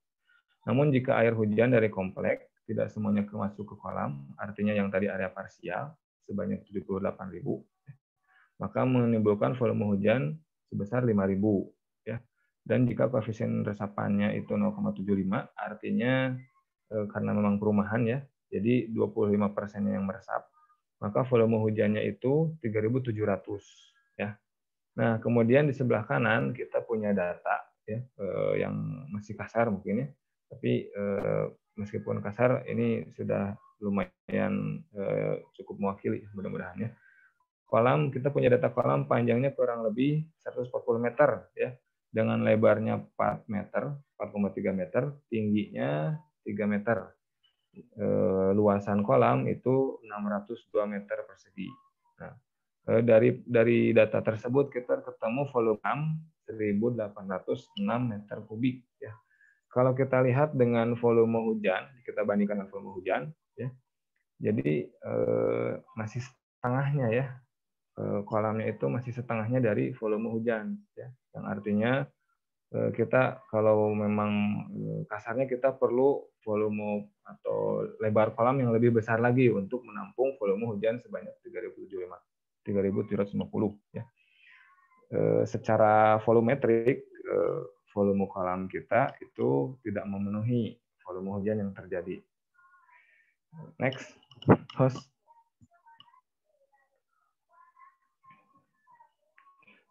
Namun jika air hujan dari komplek tidak semuanya masuk ke kolam, artinya yang tadi area parsial sebanyak 78.000, maka menimbulkan volume hujan sebesar 5.000 ya. Dan jika koefisien resapannya itu 0,75, artinya karena memang perumahan ya, jadi 25% yang meresap, maka volume hujannya itu 3.700 ya. Nah, kemudian di sebelah kanan kita punya data ya, yang masih kasar mungkin ya, tapi meskipun kasar ini sudah lumayan cukup mewakili mudah-mudahan ya. Kolam, kita punya data kolam panjangnya kurang lebih 140 meter ya, dengan lebarnya 4 meter, 4,3 meter, tingginya 3 meter. Luasan kolam itu 602 meter persegi. Nah, dari data tersebut kita ketemu volume 1.806 meter kubik ya. Kalau kita lihat dengan volume hujan, kita bandingkan dengan volume hujan ya. Jadi masih setengahnya ya. Kolamnya itu masih setengahnya dari volume hujan ya. Yang artinya kita kalau memang kasarnya kita perlu volume atau lebar kolam yang lebih besar lagi untuk menampung volume hujan sebanyak 3.750 ya. Secara volumetrik volume kolam kita itu tidak memenuhi volume hujan yang terjadi. Next, host.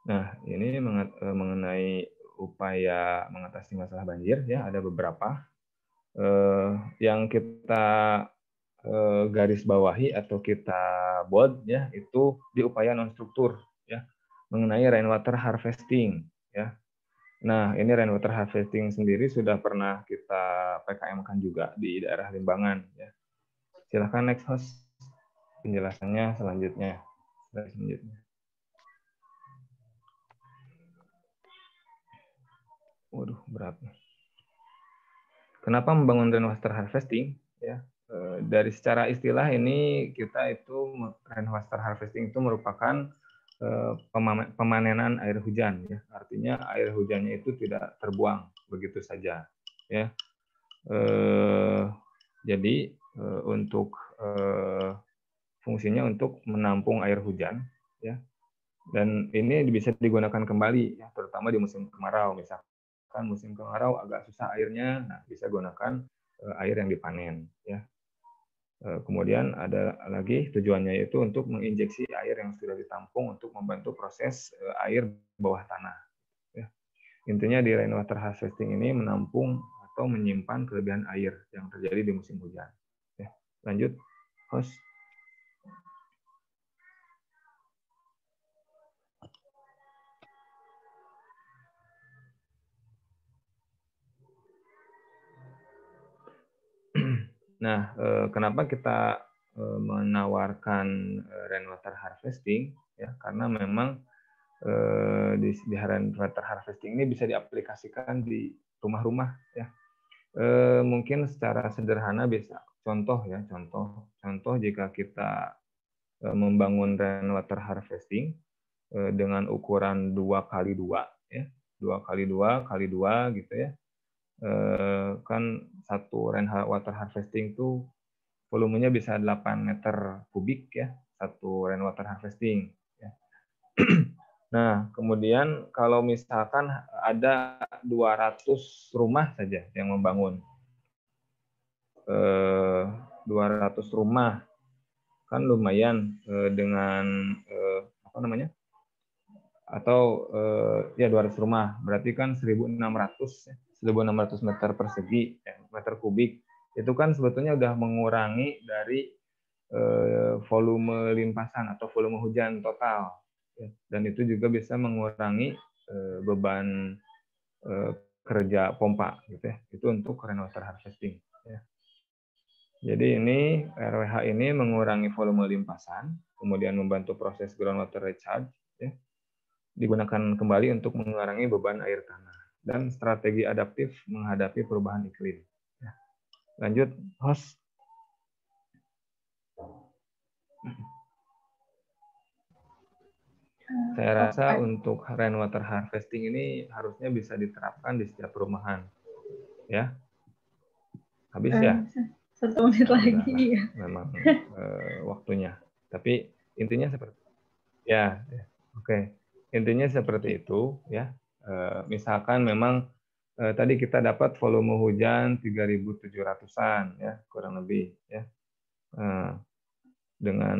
Nah, ini mengenai upaya mengatasi masalah banjir ya, ada beberapa yang kita garis bawahi atau kita bold ya, itu di upaya non struktur ya, mengenai rainwater harvesting ya. Nah, ini rainwater harvesting sendiri sudah pernah kita PKM-kan juga di daerah Limbangan ya. Silahkan next host, penjelasannya selanjutnya. Waduh, berat. Kenapa membangun rainwater harvesting? Ya, dari secara istilah ini kita itu rainwater harvesting itu merupakan pemanenan air hujan. Ya, artinya air hujannya itu tidak terbuang begitu saja. Ya, jadi untuk fungsinya untuk menampung air hujan. Ya, dan ini bisa digunakan kembali, ya, terutama di musim kemarau misalnya. Kan musim kemarau agak susah airnya, nah bisa gunakan air yang dipanen ya. Kemudian ada lagi tujuannya itu untuk menginjeksi air yang sudah ditampung untuk membantu proses air bawah tanah ya. Intinya di rainwater harvesting ini menampung atau menyimpan kelebihan air yang terjadi di musim hujan ya. Lanjut host. Nah, kenapa kita menawarkan rainwater harvesting? Ya, karena memang di rainwater harvesting ini bisa diaplikasikan di rumah-rumah. Ya, mungkin secara sederhana bisa contoh ya, contoh jika kita membangun rainwater harvesting dengan ukuran 2x2 ya, 2x2 gitu ya. Kan satu rainwater harvesting itu volumenya bisa 8 meter kubik ya, satu rainwater harvesting ya. Nah, kemudian kalau misalkan ada 200 rumah saja yang membangun 200 rumah, kan lumayan dengan apa namanya? Atau ya 200 rumah, berarti kan 1.600 meter persegi, meter kubik. Itu kan sebetulnya udah mengurangi dari volume limpasan atau volume hujan total. Dan itu juga bisa mengurangi beban kerja pompa gitu ya. Itu untuk rainwater harvesting ya. Jadi ini RWH ini mengurangi volume limpasan, kemudian membantu proses groundwater recharge ya. Digunakan kembali untuk mengurangi beban air tanah dan strategi adaptif menghadapi perubahan iklim. Ya. Lanjut, host. Saya rasa untuk rainwater harvesting ini harusnya bisa diterapkan di setiap perumahan. Ya. Habis ya? 1 menit lagi. Ya. Memang waktunya. Tapi intinya seperti ya. Oke. Intinya seperti itu ya. Misalkan memang tadi kita dapat volume hujan 3.700-an ya, kurang lebih ya. Dengan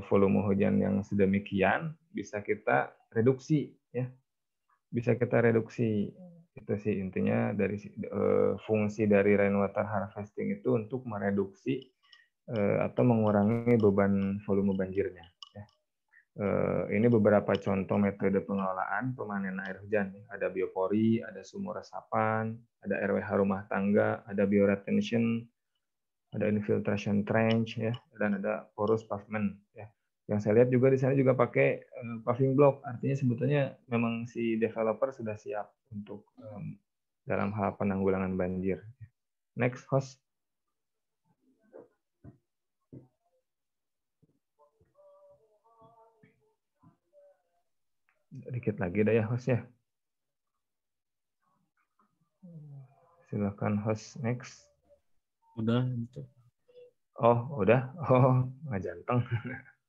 volume hujan yang sedemikian bisa kita reduksi ya. Bisa kita reduksi. Itu sih intinya dari fungsi dari rainwater harvesting itu untuk mereduksi atau mengurangi beban volume banjirnya. Ini beberapa contoh metode pengelolaan pemanenan air hujan. Ada biopori, ada sumur resapan, ada RWH rumah tangga, ada bioretention, ada infiltration trench, ya, dan ada porous pavement. Ya. Yang saya lihat juga di sana juga pakai paving block. Artinya sebetulnya memang si developer sudah siap untuk dalam hal penanggulangan banjir. Next, host. Dikit lagi dah ya host ya. Silakan host next. Udah itu. Oh, udah. Oh, nggak janteng.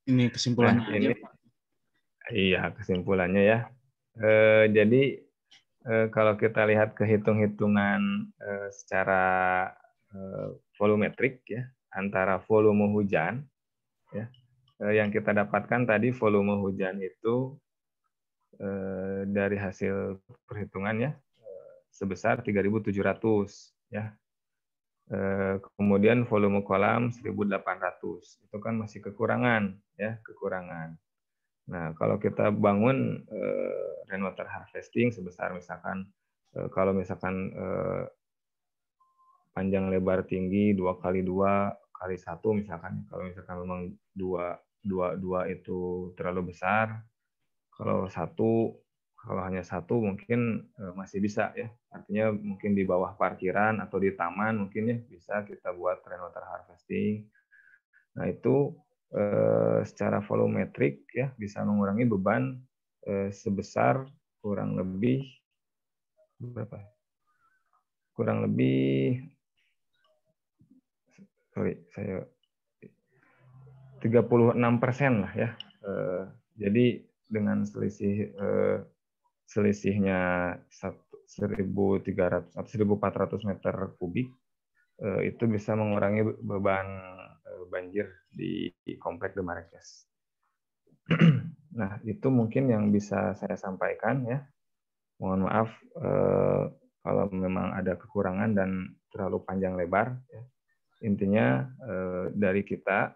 Ini kesimpulannya nah, ini, aja. Iya, kesimpulannya ya. Jadi kalau kita lihat kehitung-hitungan secara volumetrik ya, antara volume hujan ya, yang kita dapatkan tadi volume hujan itu dari hasil perhitungannya sebesar 3.700 ya. Kemudian volume kolam 1.800. Itu kan masih kekurangan ya, kekurangan. Nah, kalau kita bangun rainwater harvesting sebesar misalkan kalau misalkan panjang lebar tinggi 2x2 kali 1 misalkan, kalau misalkan memang 2 itu terlalu besar, kalau hanya satu mungkin masih bisa ya, artinya mungkin di bawah parkiran atau di taman mungkin ya bisa kita buat rainwater harvesting. Nah itu secara volumetrik ya bisa mengurangi beban sebesar kurang lebih berapa? Kurang lebih 36% lah ya. Jadi dengan selisihnya 1.300 atau 1.400 meter kubik itu bisa mengurangi beban banjir di komplek The Marrakesh. Nah, itu mungkin yang bisa saya sampaikan ya. Mohon maaf kalau memang ada kekurangan dan terlalu panjang lebar. Ya. Intinya dari kita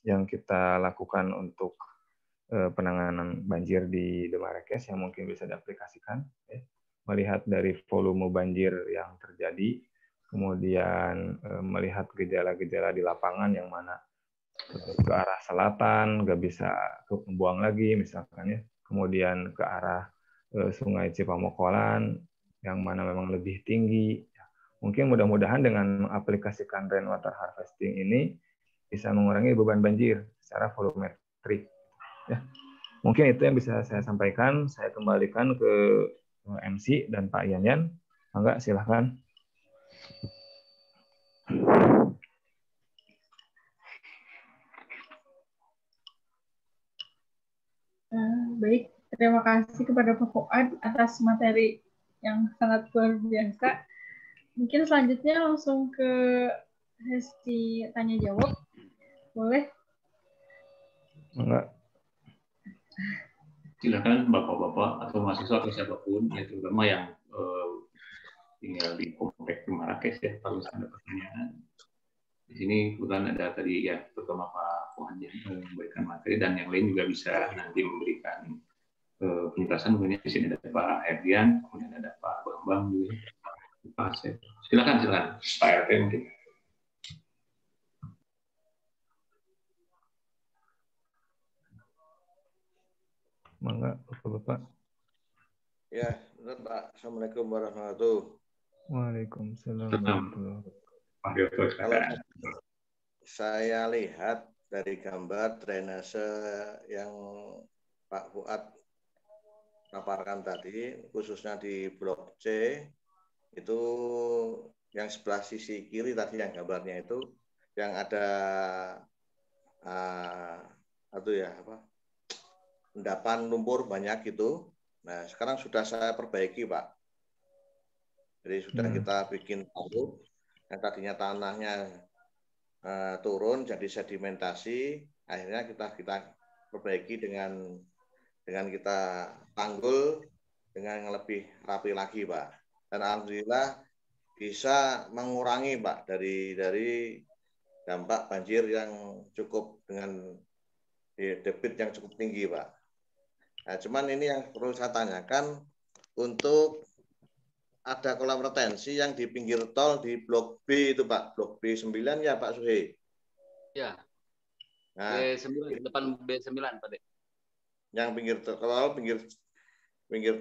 yang kita lakukan untuk penanganan banjir di The Marrakesh yang mungkin bisa diaplikasikan. Ya. Melihat dari volume banjir yang terjadi, kemudian melihat gejala-gejala di lapangan yang mana ke arah selatan nggak bisa membuang lagi misalkan ya, kemudian ke arah Sungai Cipamokolan yang mana memang lebih tinggi. Mungkin mudah-mudahan dengan mengaplikasikan rainwater harvesting ini bisa mengurangi beban banjir secara volumetrik. Ya. Mungkin itu yang bisa saya sampaikan. Saya kembalikan ke MC dan Pak Yanyan. Mangga, silahkan. Baik, terima kasih kepada Pak Fuad atas materi yang sangat luar biasa. Mungkin selanjutnya langsung ke sesi tanya jawab. Boleh? Enggak. Silakan Bapak-bapak atau mahasiswa atau siapapun, ya terutama yang tinggal di komplek Marrakesh ya, kalau ada pertanyaan. Di sini kebetulan ada tadi ya, terutama Pak Fuad yang memberikan materi, dan yang lain juga bisa nanti memberikan penjelasan. Kemudian di sini ada Pak Herdian, kemudian ada Pak Bambang juga, Pak Asep. Silakan Pak RT mungkin. Mangga, Bapak. Ya, benar Pak. Assalamualaikum warahmatullahi wabarakatuh. Waalaikumsalam warahmatullahi wabarakatuh. Kalau saya lihat dari gambar drainase yang Pak Fuad paparkan tadi, khususnya di blok C, itu yang sebelah sisi kiri tadi yang gambarnya itu, yang ada endapan lumpur banyak gitu. Nah, sekarang sudah saya perbaiki, Pak. Jadi sudah kita bikin tanggul yang tadinya tanahnya turun jadi sedimentasi, akhirnya kita perbaiki dengan kita tanggul dengan yang lebih rapi lagi, Pak. Dan alhamdulillah bisa mengurangi, Pak, dari dampak banjir yang cukup dengan debit yang cukup tinggi, Pak. Nah, cuman ini yang perlu saya tanyakan, untuk ada kolam retensi yang di pinggir tol di blok B itu, Pak, blok B9 ya, Pak Suhe? Ya. Nah, B9, depan B9, Pak Dek. Yang pinggir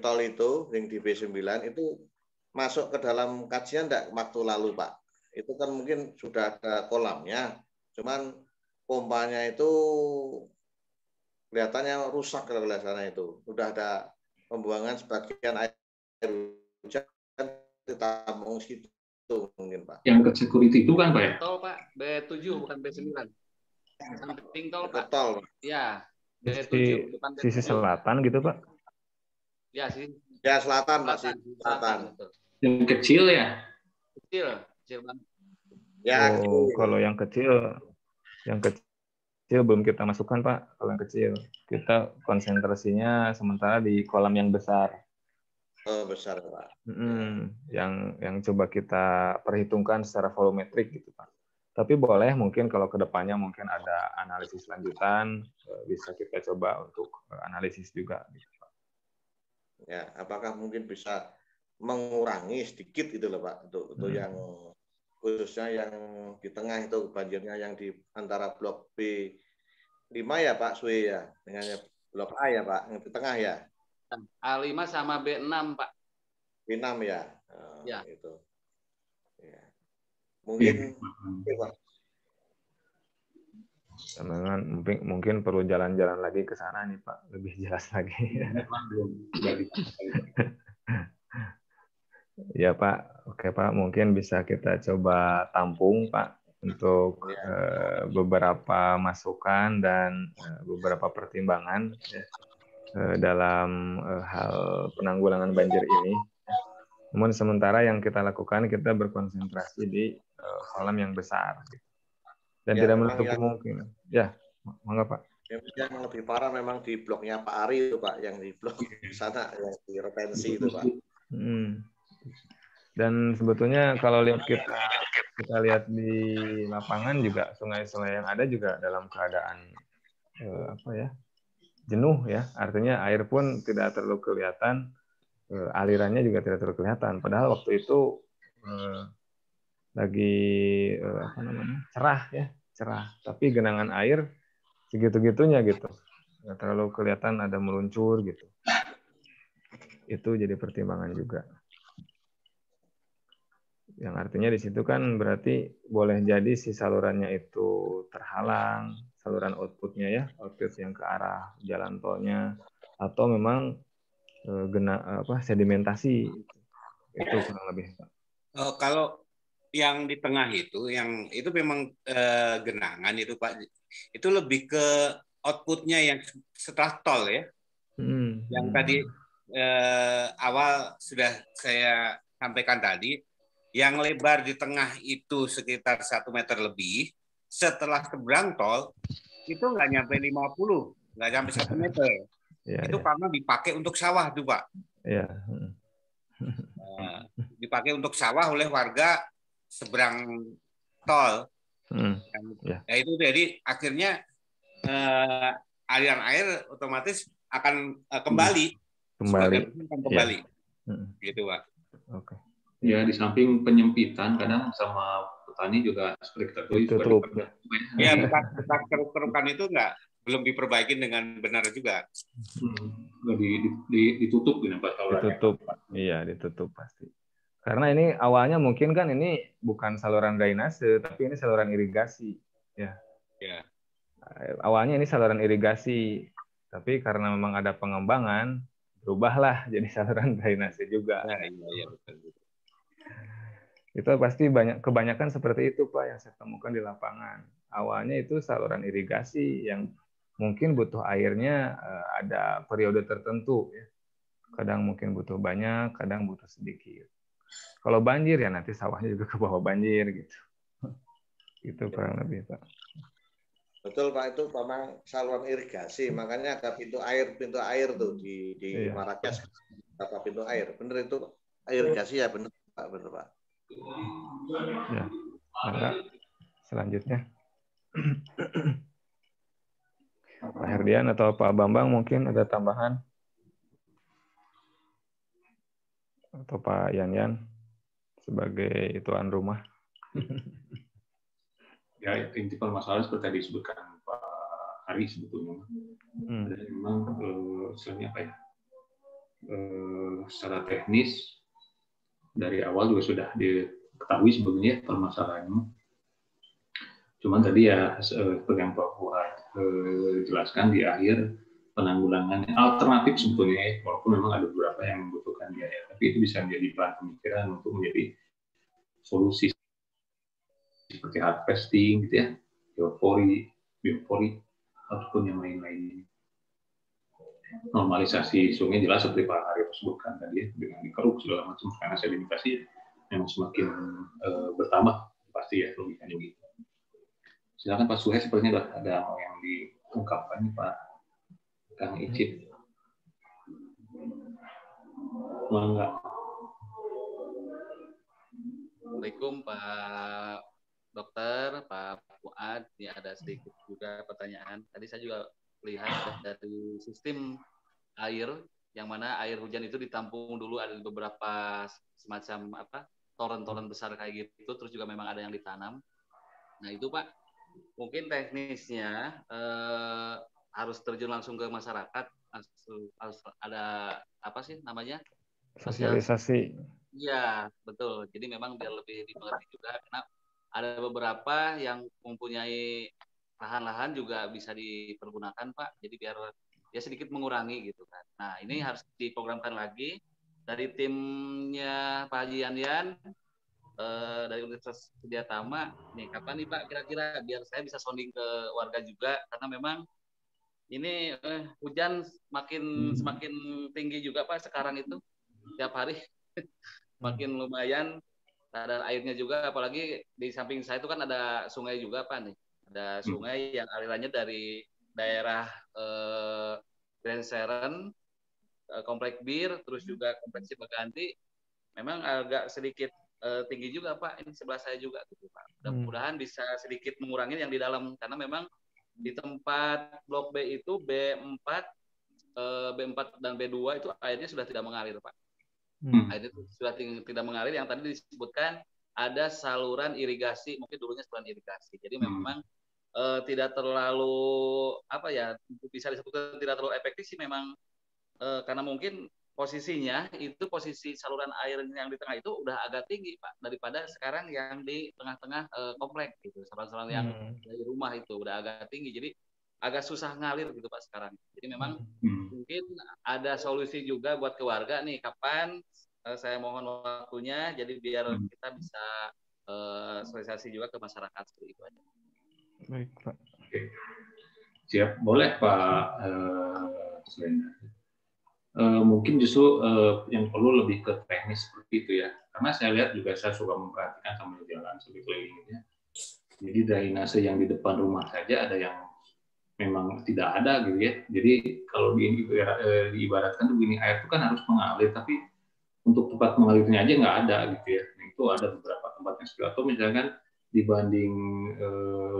tol itu, yang di B9 itu masuk ke dalam kajian enggak waktu lalu, Pak? Itu kan mungkin sudah ada kolamnya, cuman pompanya itu kelihatannya rusak kalau sana itu. Sudah ada pembuangan sebagian air hujan ditampung situ mungkin, Pak. Yang ke security itu kan, Pak ya? Tol, Pak. B7 bukan B9. Samping tol, Pak. Tol. Ya. B7 depan B7. Sisi selatan gitu, Pak? Ya, sih. Ya, selatan, Pak. Selatan. Yang kecil ya? Kecil banget. Ya, kalau yang kecil belum kita masukkan, Pak. Kalau yang kecil kita konsentrasinya sementara di kolam yang besar. Oh, besar, Pak. Yang coba kita perhitungkan secara volumetrik gitu, Pak. Tapi boleh mungkin kalau kedepannya mungkin ada analisis lanjutan, bisa kita coba untuk analisis juga gitu, Pak. Ya, apakah mungkin bisa mengurangi sedikit itu loh, Pak, untuk yang khususnya yang di tengah itu banjirnya, yang di antara blok B5 ya, Pak Sue ya, dengan blok A ya, Pak, yang di tengah ya. A5 sama B6, Pak. B6 ya. Ya. Itu. Ya. Mungkin Pak. Mungkin perlu jalan-jalan lagi ke sana nih, Pak, lebih jelas lagi. Ya, Pak. Oke, Pak, mungkin bisa kita coba tampung, Pak, untuk beberapa masukan dan beberapa pertimbangan dalam hal penanggulangan banjir ini. Namun sementara yang kita lakukan, kita berkonsentrasi di kolam yang besar. Dan tidak menutup kemungkinan. Ya, mangga, Pak. Yang lebih parah memang di bloknya Pak Ari itu, Pak, yang di blok sana, yang di retensi itu, Pak. Dan sebetulnya kalau kita lihat di lapangan juga, sungai-sungai yang ada juga dalam keadaan jenuh ya. Artinya air pun tidak terlalu kelihatan, alirannya juga tidak terlalu kelihatan. Padahal waktu itu lagi cerah ya, cerah. Tapi genangan air segitu-gitunya gitu, nggak terlalu kelihatan ada meluncur gitu. Itu jadi pertimbangan juga. Yang artinya di situ kan berarti boleh jadi si salurannya itu terhalang, saluran outputnya ya, output yang ke arah jalan tolnya, atau memang sedimentasi. Itu kurang lebih. Kalau yang di tengah yang itu memang genangan itu Pak, itu lebih ke outputnya yang setelah tol ya. Yang tadi awal sudah saya sampaikan tadi, yang lebar di tengah itu sekitar 1 meter lebih, setelah seberang tol itu nggak nyampe 50, nggak sampai 1 meter. Itu karena dipakai untuk sawah tuh Pak. Iya. Dipakai untuk sawah oleh warga seberang tol. Ya itu jadi akhirnya aliran air otomatis akan kembali. Gitu Pak. Oke. Ya, di samping penyempitan, kadang sama petani juga seperti kita tutup. Ya, bekas kerukan itu belum diperbaiki dengan benar juga. Ditutup dengan saluran. Ditutup, iya ditutup pasti. Karena ini awalnya mungkin kan ini bukan saluran drainase, tapi ini saluran irigasi, ya. Ya. Awalnya ini saluran irigasi, tapi karena memang ada pengembangan, berubahlah jadi saluran drainase juga. Iya, betul. Itu pasti kebanyakan seperti itu Pak yang saya temukan di lapangan. Awalnya itu saluran irigasi yang mungkin butuh airnya ada periode tertentu ya. Kadang mungkin butuh banyak, kadang butuh sedikit. Kalau banjir ya nanti sawahnya juga ke bawah banjir gitu. Itu kurang lebih Pak. Betul Pak, itu memang saluran irigasi, makanya ada pintu air tuh di Marrakesh, ada pintu air. Bener itu irigasi ya, bener Pak, bener Pak. Ya, maka selanjutnya Pak Herdian atau Pak Bambang mungkin ada tambahan, atau Pak Yan sebagai tuan rumah. Ya, inti permasalahan seperti tadi disebutkan Pak Ari sebetulnya. Dan memang istilahnya apa ya? Secara teknis dari awal juga sudah diketahui sebetulnya permasalahannya. Cuman tadi ya seperti yang Pak Fuad jelaskan di akhir, penanggulangan alternatif sebetulnya, walaupun memang ada beberapa yang membutuhkan biaya, tapi itu bisa menjadi bahan pemikiran untuk menjadi solusi seperti harvesting, gitu ya, biopori, ataupun yang lain-lain. Normalisasi sungai jelas seperti Pak Arif sebutkan tadi dengan dikeruk segala macam, karena sedimentasi yang semakin bertambah pasti ya logikanya gitu. Silakan Pak Suhe, sepertinya ada yang diungkapkan Pak Kang Icip. Enggak. Assalamualaikum Pak Dokter, Pak Fuad. Ini ada sedikit juga pertanyaan. Tadi saya juga lihat dari sistem air, yang mana air hujan itu ditampung dulu, ada beberapa semacam toren-toren besar kayak gitu, terus juga memang ada yang ditanam. Nah itu Pak, mungkin teknisnya harus terjun langsung ke masyarakat, harus ada sosialisasi. Iya betul, jadi memang biar lebih dimengerti juga, karena ada beberapa yang mempunyai lahan-lahan juga bisa dipergunakan Pak, jadi biar ya sedikit mengurangi gitu kan. Nah ini harus diprogramkan lagi dari timnya Pak Haji Yan dari Universitas Widyatama. Nih kapan nih Pak kira-kira biar saya bisa sounding ke warga juga, karena memang ini hujan semakin tinggi juga Pak sekarang itu, tiap hari makin lumayan. Ada airnya juga, apalagi di samping saya itu kan ada sungai juga Pak nih. Ada sungai yang alirannya dari daerah Grand Seren, Komplek Bir, terus juga Kompleks Cipaganti. Memang agak sedikit tinggi juga Pak, ini sebelah saya juga gitu Pak. Mudah-mudahan bisa sedikit mengurangi yang di dalam, karena memang di tempat Blok B itu B4 dan B2 itu airnya sudah tidak mengalir Pak. Airnya sudah tidak mengalir, yang tadi disebutkan ada saluran irigasi, mungkin dulunya saluran irigasi. Jadi memang tidak terlalu bisa disebutkan tidak terlalu efektif sih memang, karena mungkin posisinya itu posisi saluran air yang di tengah itu udah agak tinggi Pak daripada sekarang yang di tengah-tengah komplek gitu. Saluran-saluran yang dari rumah itu udah agak tinggi, jadi agak susah ngalir gitu Pak sekarang. Jadi memang mungkin ada solusi juga buat keluarga nih, kapan saya mohon waktunya jadi biar kita bisa sosialisasi juga ke masyarakat seperti itu aja. Baik Pak. Oke. Siap, boleh Pak Slender. Mungkin justru yang perlu lebih ke teknis seperti itu ya, karena saya lihat juga saya suka memperhatikan sambil jalan sambil kelilingnya. Jadi drainase yang di depan rumah saja ada yang memang tidak ada gitu ya. Jadi kalau diibaratkan tuh gini, air itu kan harus mengalir, tapi untuk tempat mengalirnya aja nggak ada gitu ya. Nah, itu ada beberapa tempat yang seperti atau misalkan dibanding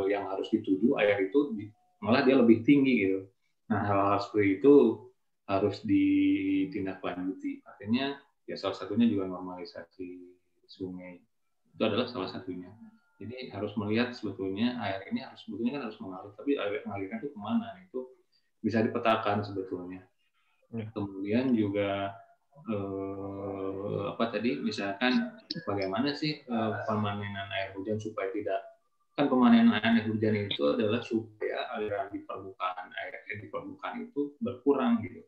yang harus dituju air itu malah dia lebih tinggi gitu. Nah hal-hal seperti itu harus ditindaklanjuti. Artinya ya salah satunya juga normalisasi sungai itu adalah salah satunya. Jadi harus melihat sebetulnya air ini sebetulnya kan harus mengalir, tapi air mengalirnya itu kemana? Itu bisa dipetakan sebetulnya. Kemudian juga misalkan bagaimana sih pemanenan air hujan supaya tidak, kan pemanenan air hujan itu adalah supaya aliran di permukaan air di permukaan itu berkurang gitu.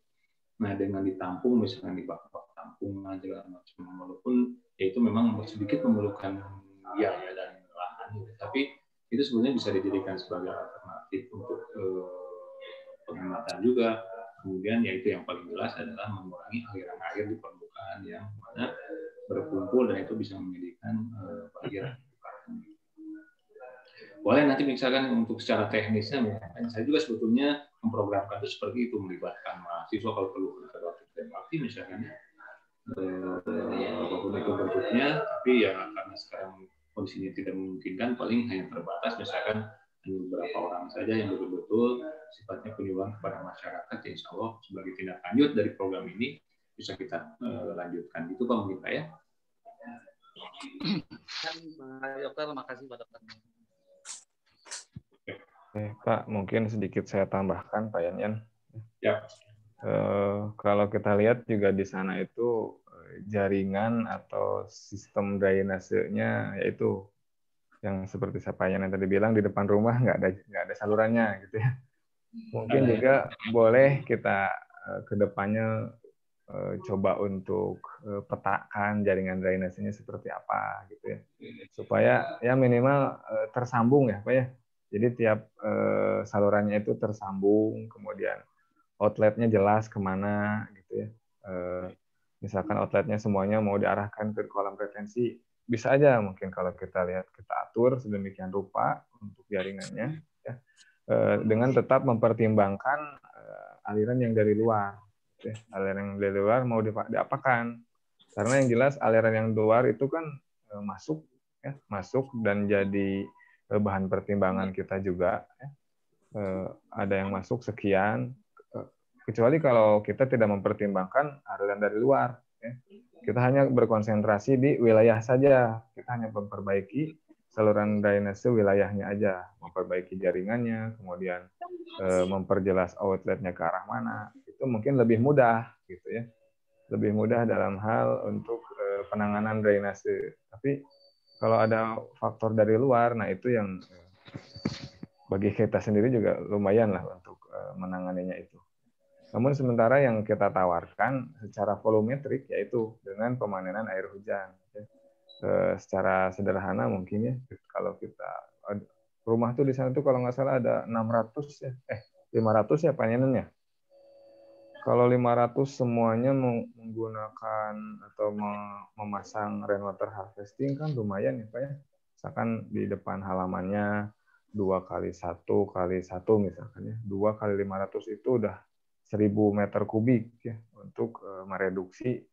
Nah dengan ditampung misalkan di bak-bak tampungan segala macam, walaupun ya itu memang sedikit memerlukan biaya dan lahan gitu, tapi itu sebenarnya bisa dijadikan sebagai alternatif untuk penghematan juga. Kemudian yaitu yang paling jelas adalah mengurangi aliran air di permukaan yang mana berkumpul dan itu bisa menjadikan banjir. Boleh nanti misalkan untuk secara teknisnya, misalkan saya juga sebetulnya memprogramkan itu seperti itu, melibatkan mahasiswa kalau perlu aktif misalkan apapun itu bentuknya, tapi ya karena sekarang kondisinya tidak memungkinkan, paling hanya terbatas misalkan beberapa orang saja yang betul-betul sifatnya penyuluhan kepada masyarakat, ya insya Allah sebagai tindak lanjut dari program ini bisa kita lanjutkan. Itu Pak mungkin Pak ya. Pak Dokter, makasih Pak Dokter. Pak, mungkin sedikit saya tambahkan Pak Yanyan. Ya. Kalau kita lihat juga di sana itu jaringan atau sistem drainasenya yaitu yang seperti Pak Yanyan tadi bilang, di depan rumah nggak ada salurannya gitu ya. Mungkin juga boleh kita ke depannya coba untuk petakan jaringan drainasenya seperti apa gitu ya, supaya ya minimal tersambung ya Pak ya. Jadi tiap salurannya itu tersambung, kemudian outletnya jelas kemana gitu ya. Misalkan outletnya semuanya mau diarahkan ke kolam retensi, bisa aja mungkin kalau kita lihat, kita atur sedemikian rupa untuk jaringannya ya, dengan tetap mempertimbangkan aliran yang dari luar ya. Aliran yang dari luar mau diapakan, karena yang jelas aliran yang luar itu kan masuk dan jadi bahan pertimbangan kita juga ya. Ada yang masuk sekian, kecuali kalau kita tidak mempertimbangkan aliran dari luar ya. Kita hanya berkonsentrasi di wilayah saja, kita hanya memperbaiki saluran drainase wilayahnya aja, memperbaiki jaringannya, kemudian memperjelas outletnya ke arah mana, itu mungkin lebih mudah gitu ya, lebih mudah dalam hal untuk penanganan drainase. Tapi kalau ada faktor dari luar, nah itu yang bagi kita sendiri juga lumayan lah untuk menanganinya itu. Namun sementara yang kita tawarkan secara volumetrik yaitu dengan pemanenan air hujan. Secara sederhana mungkin ya, kalau kita rumah tuh di sana tuh kalau nggak salah ada 500 ya panenannya. Kalau 500 semuanya menggunakan atau memasang rainwater harvesting kan lumayan ya Pak ya. Misalkan di depan halamannya 2x1 misalkan ya. 2x500 itu udah 1000 meter kubik ya untuk mereduksi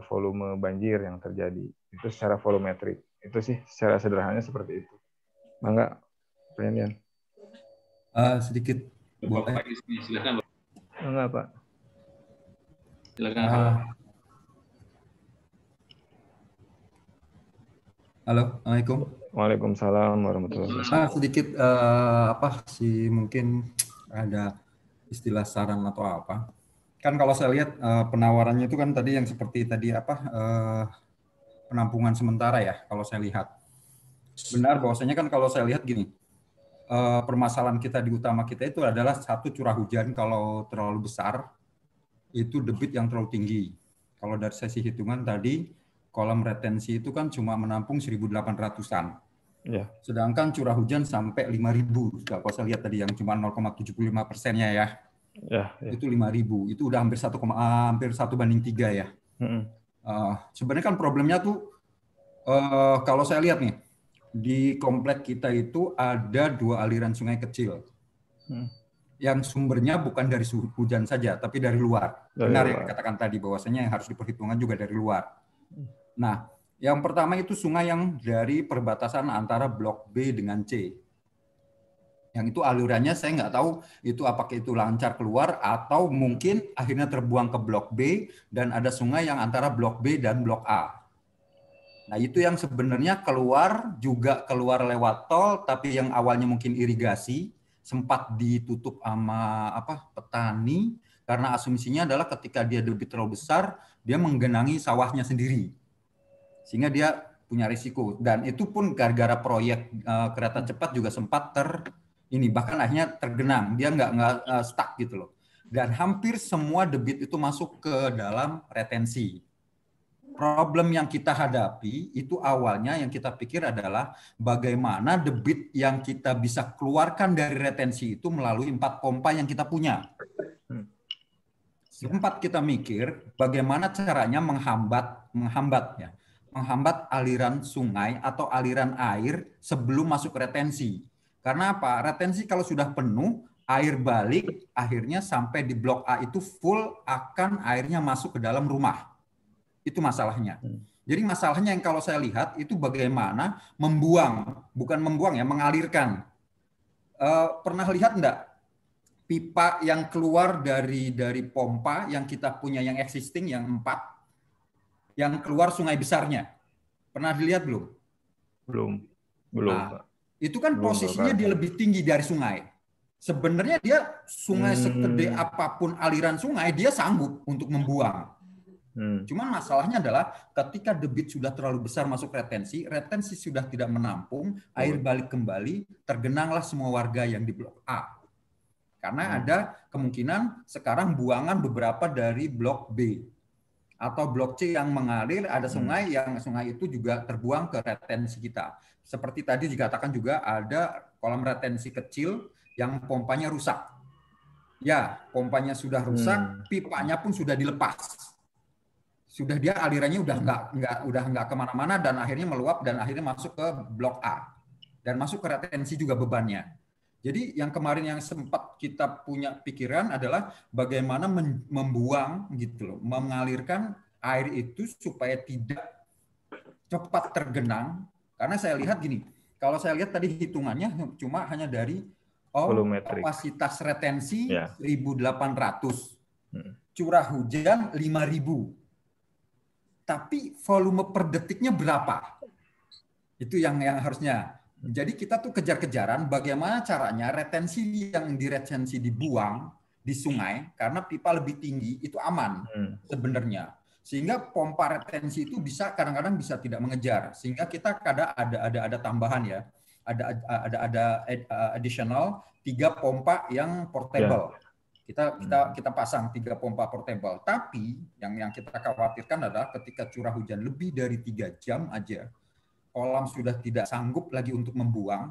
volume banjir yang terjadi. Itu secara volumetrik. Itu sih secara sederhananya seperti itu. Mangga, Pak Yanyan. Sedikit boleh. Silakan. Mangga, Pak. Silakan. Halo, Assalamualaikum. Waalaikumsalam warahmatullahi wabarakatuh. Sedikit mungkin ada istilah saran atau apa. Kan kalau saya lihat penawarannya itu kan tadi yang seperti tadi penampungan sementara ya, kalau saya lihat. Benar bahwasanya kan kalau saya lihat gini, permasalahan kita di utama kita itu adalah satu, curah hujan kalau terlalu besar, itu debit yang terlalu tinggi. Kalau dari sesi hitungan tadi, kolam retensi itu kan cuma menampung 1.800-an. Ya. Sedangkan curah hujan sampai 5.000. Kalau saya lihat tadi yang cuma 0,75%-nya ya. Ya. Itu 5.000. Itu udah hampir 1,3 ya. Sebenarnya kan problemnya tuh kalau saya lihat nih, di komplek kita itu ada 2 aliran sungai kecil. Yang sumbernya bukan dari hujan saja, tapi dari luar. Benar yang dikatakan tadi, bahwasanya yang harus diperhitungkan juga dari luar. Nah, yang pertama itu sungai yang dari perbatasan antara Blok B dengan C. Yang itu alirannya saya nggak tahu itu apakah itu lancar keluar atau mungkin akhirnya terbuang ke Blok B dan ada sungai yang antara Blok B dan Blok A. Nah, itu yang sebenarnya keluar lewat tol, tapi yang awalnya mungkin irigasi, sempat ditutup sama petani karena asumsinya adalah ketika dia debit terlalu besar dia menggenangi sawahnya sendiri sehingga dia punya risiko, dan itu pun gara-gara proyek kereta cepat juga sempat bahkan akhirnya tergenang, dia nggak stuck gitu loh, dan hampir semua debit itu masuk ke dalam retensi. Problem yang kita hadapi itu awalnya yang kita pikir adalah bagaimana debit yang kita bisa keluarkan dari retensi itu melalui 4 pompa yang kita punya. Sempat kita mikir bagaimana caranya menghambat aliran sungai atau aliran air sebelum masuk retensi. Karena apa? Retensi kalau sudah penuh, air balik akhirnya sampai di Blok A itu full, akan airnya masuk ke dalam rumah. Itu masalahnya. Jadi masalahnya yang kalau saya lihat itu bagaimana mengalirkan. Pernah lihat enggak pipa yang keluar dari pompa yang kita punya yang existing yang 4 yang keluar sungai besarnya? Pernah dilihat belum? Belum. Nah, itu kan posisinya dia lebih tinggi dari sungai. Sebenarnya dia sungai segede apapun aliran sungai dia sanggup untuk membuang. Cuman masalahnya adalah ketika debit sudah terlalu besar masuk retensi sudah tidak menampung, air balik kembali, tergenanglah semua warga yang di Blok A. Karena ada kemungkinan sekarang buangan beberapa dari Blok B. Atau Blok C yang mengalir, ada sungai itu juga terbuang ke retensi kita. Seperti tadi dikatakan juga ada kolam retensi kecil yang pompanya rusak. Ya, pompanya sudah rusak, pipanya pun sudah dilepas. Sudah dia alirannya udah nggak kemana-mana dan akhirnya meluap dan akhirnya masuk ke Blok A dan masuk ke retensi juga bebannya. Jadi yang kemarin yang sempat kita punya pikiran adalah bagaimana membuang gitu loh, mengalirkan air itu supaya tidak cepat tergenang. Karena saya lihat gini, kalau saya lihat tadi hitungannya cuma hanya dari kapasitas retensi 1.800, curah hujan 5.000. Tapi volume per detiknya berapa? Itu yang harusnya. Jadi kita tuh kejar-kejaran bagaimana caranya retensi yang dibuang di sungai karena pipa lebih tinggi itu aman sebenarnya. Sehingga pompa retensi itu bisa kadang-kadang bisa tidak mengejar. Sehingga kita kadang ada tambahan ya. Ada additional 3 pompa yang portable. Kita pasang 3 pompa portable. Tapi yang kita khawatirkan adalah ketika curah hujan lebih dari 3 jam aja, kolam sudah tidak sanggup lagi untuk membuang.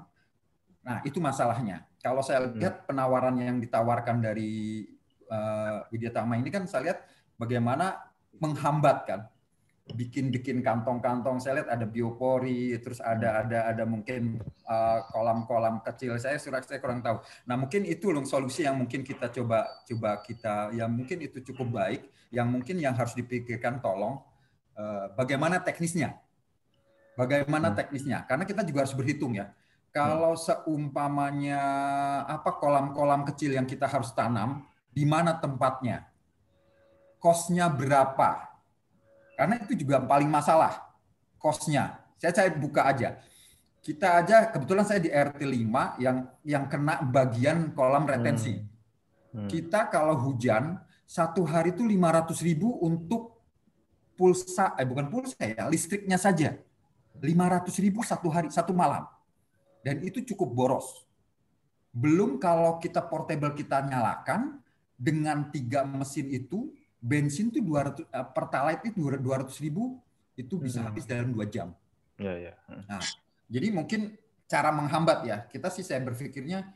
Nah, itu masalahnya. Kalau saya lihat penawaran yang ditawarkan dari Widya Tama ini kan saya lihat bagaimana menghambat kan. Bikin kantong-kantong, saya lihat ada biopori, terus ada mungkin kolam-kolam kecil. Saya kurang tahu. Nah, mungkin itu loh solusi yang mungkin kita coba kita, yang mungkin itu cukup baik, yang mungkin yang harus dipikirkan tolong bagaimana teknisnya. Karena kita juga harus berhitung ya. Kalau seumpamanya kolam-kolam kecil yang kita harus tanam, di mana tempatnya? Cost-nya berapa? Karena itu juga paling masalah, cost-nya. Saya buka aja. Kita aja, kebetulan saya di RT 5 yang kena bagian kolam retensi. Kita kalau hujan, satu hari itu 500.000 untuk pulsa, bukan pulsa ya, listriknya saja. 500.000 satu hari, satu malam. Dan itu cukup boros. Belum kalau kita portable kita nyalakan, dengan 3 mesin itu, bensin itu 200, Pertalite itu 200.000, itu bisa habis dalam 2 jam. Nah, jadi mungkin cara menghambat ya, kita sih saya berpikirnya,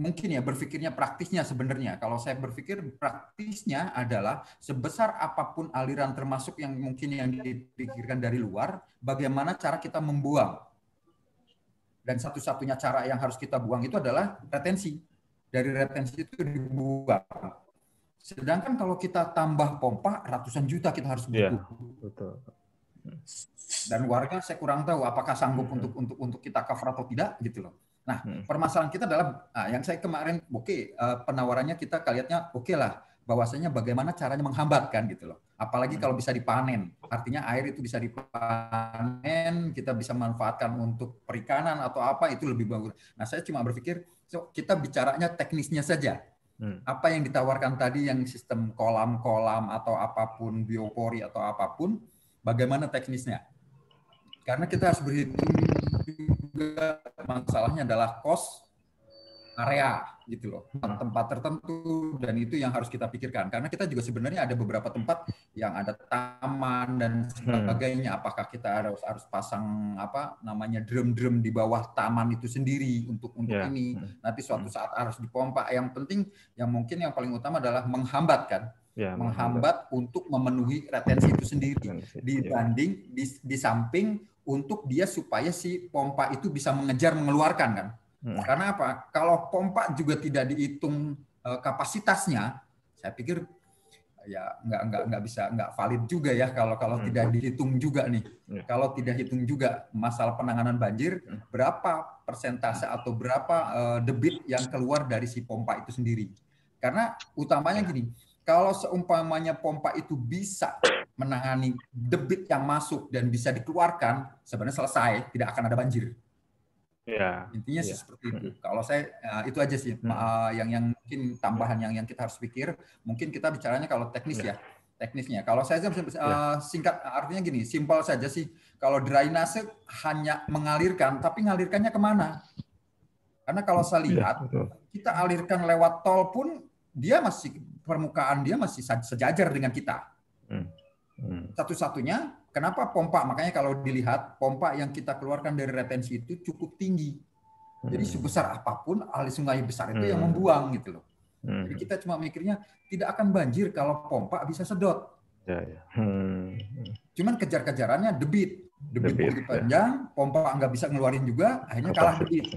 mungkin ya berpikirnya praktisnya sebenarnya. Kalau saya berpikir praktisnya adalah sebesar apapun aliran termasuk yang mungkin yang dipikirkan dari luar, bagaimana cara kita membuang. Dan satu-satunya cara yang harus kita buang itu adalah retensi. Dari retensi itu dibuang. Sedangkan kalau kita tambah pompa, ratusan juta kita harus butuh. Betul. Dan warga saya kurang tahu apakah sanggup untuk kita cover atau tidak gitu loh. Nah, permasalahan kita adalah yang saya kemarin penawarannya kita lihatnya lah, bahwasanya bagaimana caranya menghambat kan gitu loh. Apalagi kalau bisa dipanen. Artinya air itu bisa dipanen, kita bisa manfaatkan untuk perikanan atau apa, itu lebih bagus. Nah, saya cuma berpikir kita bicaranya teknisnya saja. Apa yang ditawarkan tadi yang sistem kolam-kolam atau apapun, biopori atau apapun, bagaimana teknisnya? Karena kita harus berhitung juga masalahnya adalah cost area gitu loh, tempat tertentu, dan itu yang harus kita pikirkan. Karena kita juga sebenarnya ada beberapa tempat yang ada taman dan sebagainya. Apakah kita harus pasang drum-drum di bawah taman itu sendiri untuk ini? Nanti suatu saat harus dipompa. Yang penting, yang mungkin yang paling utama adalah menghambat kan. Menghambat untuk memenuhi retensi itu sendiri. Dibanding di samping untuk dia supaya si pompa itu bisa mengeluarkan kan. Karena apa? Kalau pompa juga tidak dihitung kapasitasnya, saya pikir ya nggak valid juga ya kalau tidak dihitung juga nih. Kalau tidak hitung juga masalah penanganan banjir, berapa persentase atau berapa debit yang keluar dari si pompa itu sendiri. Karena utamanya gini, kalau seumpamanya pompa itu bisa menangani debit yang masuk dan bisa dikeluarkan, sebenarnya selesai, tidak akan ada banjir. Intinya seperti itu. Kalau saya itu aja sih yang mungkin tambahan yang kita harus pikir. Mungkin kita bicaranya kalau teknis ya, teknisnya. Kalau saya singkat, artinya gini, simpel saja sih. Kalau drainase hanya mengalirkan, tapi ngalirkannya kemana? Karena kalau saya lihat, kita alirkan lewat tol pun dia masih permukaan dia masih sejajar dengan kita. Satu-satunya kenapa pompa? Makanya kalau dilihat pompa yang kita keluarkan dari retensi itu cukup tinggi. Jadi sebesar apapun ahli sungai besar itu yang membuang gitu loh. Jadi kita cuma mikirnya tidak akan banjir kalau pompa bisa sedot. Cuman kejar-kejarannya debit begitu panjang, pompa nggak bisa ngeluarin juga, akhirnya kalah debit.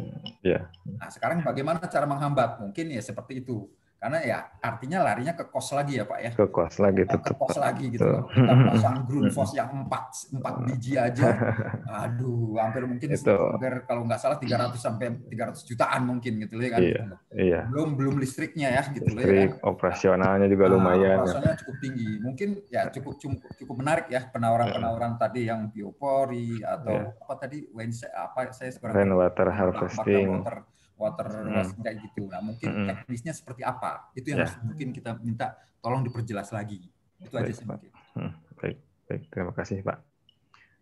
Nah sekarang bagaimana cara menghambat? Mungkin ya seperti itu. Karena ya artinya larinya ke kos lagi ya Pak ya. Ke kos lagi tetap. Ke kos lagi gitu. Kita pasang Grundfos yang 4 biji aja. Aduh, hampir mungkin hampir kalau nggak salah 300 sampai 300 jutaan mungkin gitu ya kan. Belum listriknya ya gitu ya. Listrik operasionalnya juga lumayan. Operasionalnya cukup tinggi. Mungkin ya cukup menarik ya penawaran tadi yang biopori atau apa tadi saya sekarang rainwater harvesting. Water kayak gitu. Nah, mungkin teknisnya seperti apa? Itu yang harus mungkin kita minta tolong diperjelas lagi. Itu aja sih mungkin. Baik, terima kasih Pak.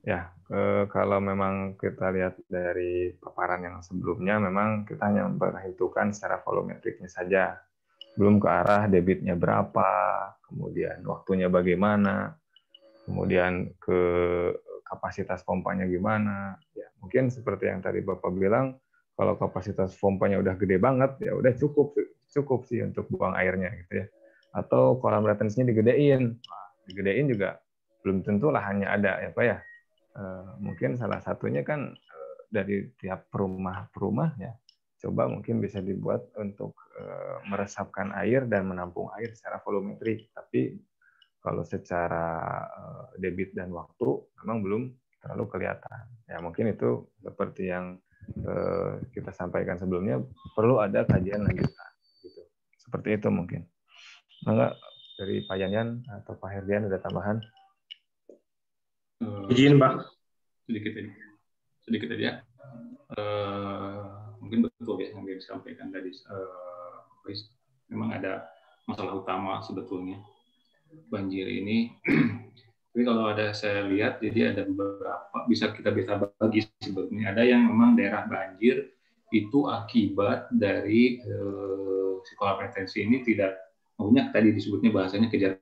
Ya, kalau memang kita lihat dari paparan yang sebelumnya, memang kita hanya memperhitungkan secara volumetriknya saja. Belum ke arah debitnya berapa, kemudian waktunya bagaimana, kemudian ke kapasitas pompanya gimana. Ya, mungkin seperti yang tadi Bapak bilang, kalau kapasitas pompanya udah gede banget, ya udah cukup sih untuk buang airnya gitu ya. Atau kolam retensinya digedein. Digedein juga belum tentu lahannya ada ya Pak ya. Mungkin salah satunya kan dari tiap perumah ya. Coba mungkin bisa dibuat untuk meresapkan air dan menampung air secara volumetrik. Tapi kalau secara debit dan waktu memang belum terlalu kelihatan. Ya mungkin itu seperti yang kita sampaikan sebelumnya, perlu ada kajian lanjutan gitu. Seperti itu mungkin. Enggak dari Pak Yanyan atau Pak Herdian ada tambahan? Izin Pak. sedikit aja. Mungkin betul ya yang disampaikan tadi. Memang ada masalah utama sebetulnya banjir ini. Tapi kalau ada saya lihat, jadi ada beberapa kita bisa bagi sebetulnya. Ada yang memang daerah banjir itu akibat dari sekolah retensi ini tidak punya, tadi disebutnya bahasanya kejar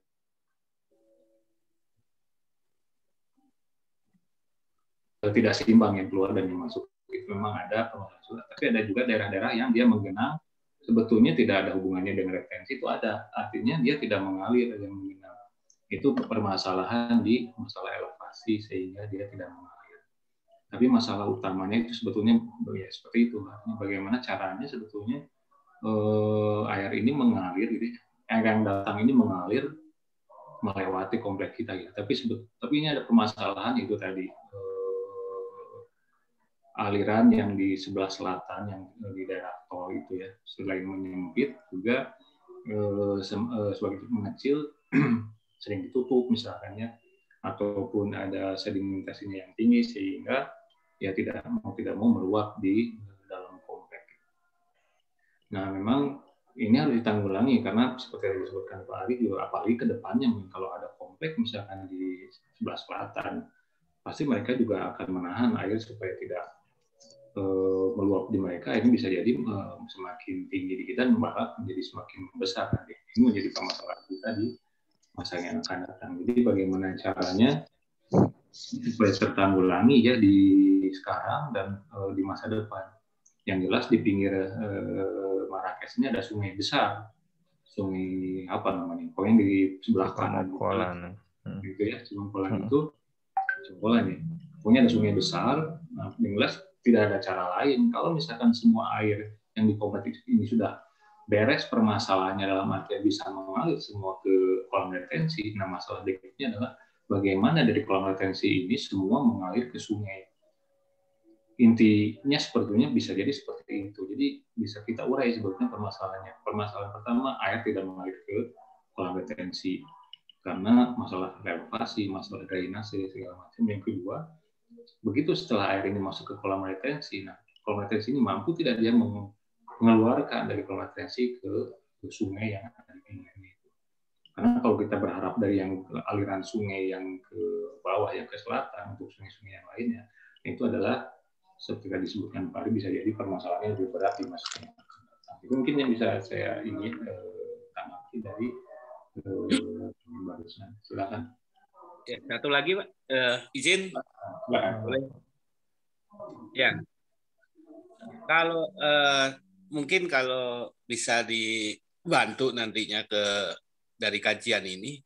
tidak seimbang yang keluar dan yang masuk. Itu memang ada permasalahan. Tapi ada juga daerah-daerah yang dia menggenang sebetulnya tidak ada hubungannya dengan retensi, itu ada. Artinya dia tidak mengalir yang menggenang. Itu permasalahan di masalah elevasi sehingga dia tidak mengalir. Tapi masalah utamanya itu sebetulnya ya seperti itu. Bagaimana caranya sebetulnya air ini mengalir, gitu, air yang datang ini mengalir melewati kompleks kita. Ya. Tapi ini ada permasalahan itu tadi. Aliran yang di sebelah selatan yang di daerah tol itu ya, selain menyempit juga sebagai mengecil sering ditutup misalkannya, ataupun ada sedimentasinya yang tinggi sehingga ya tidak mau meluap di dalam komplek. Nah memang ini harus ditanggulangi karena seperti yang disebutkan Pak Ari juga, apalagi ke depannya kalau ada komplek misalkan di sebelah selatan, pasti mereka juga akan menahan air supaya tidak meluap di mereka. Ini bisa jadi semakin tinggi di kita malah menjadi semakin besar nanti. Ini menjadi permasalahan kita di masa yang akan datang. Jadi bagaimana caranya supaya tertanggulangi ya di sekarang dan di masa depan. Yang jelas di pinggir Marrakesh ini ada sungai besar, sungai apa namanya? Pokoknya di sebelah kanan. Gitu ya, Cimongkolan itu Cimongkolan ya. Pokoknya ada sungai besar. Nah, yang jelas tidak ada cara lain. Kalau misalkan semua air yang di kompleks ini sudah beres permasalahannya dalam artian bisa mengalir semua ke kolam retensi. Nah, masalah berikutnya adalah bagaimana dari kolam retensi ini semua mengalir ke sungai. Intinya sebetulnya bisa jadi seperti itu. Jadi bisa kita urai sebetulnya permasalahannya. Permasalahan pertama, air tidak mengalir ke kolam retensi karena masalah elevasi, masalah drainase segala macam. Yang kedua, begitu setelah air ini masuk ke kolam retensi, nah kolam retensi ini mampu tidak dia mengeluarkan dari kolam retensi ke sungai yang ada di pinggirnya itu. Karena kalau kita berharap dari yang aliran sungai yang ke bawah, yang ke selatan untuk sungai-sungai yang lainnya, itu adalah seperti disebutkan Pak Ari, bisa jadi permasalahannya lebih berat di masa yang akan datang. Itu mungkin yang bisa saya ingin tanggapi dari barusan. Silakan. Ya, satu lagi Pak, izin boleh? Ya, kalau mungkin kalau bisa dibantu nantinya dari kajian ini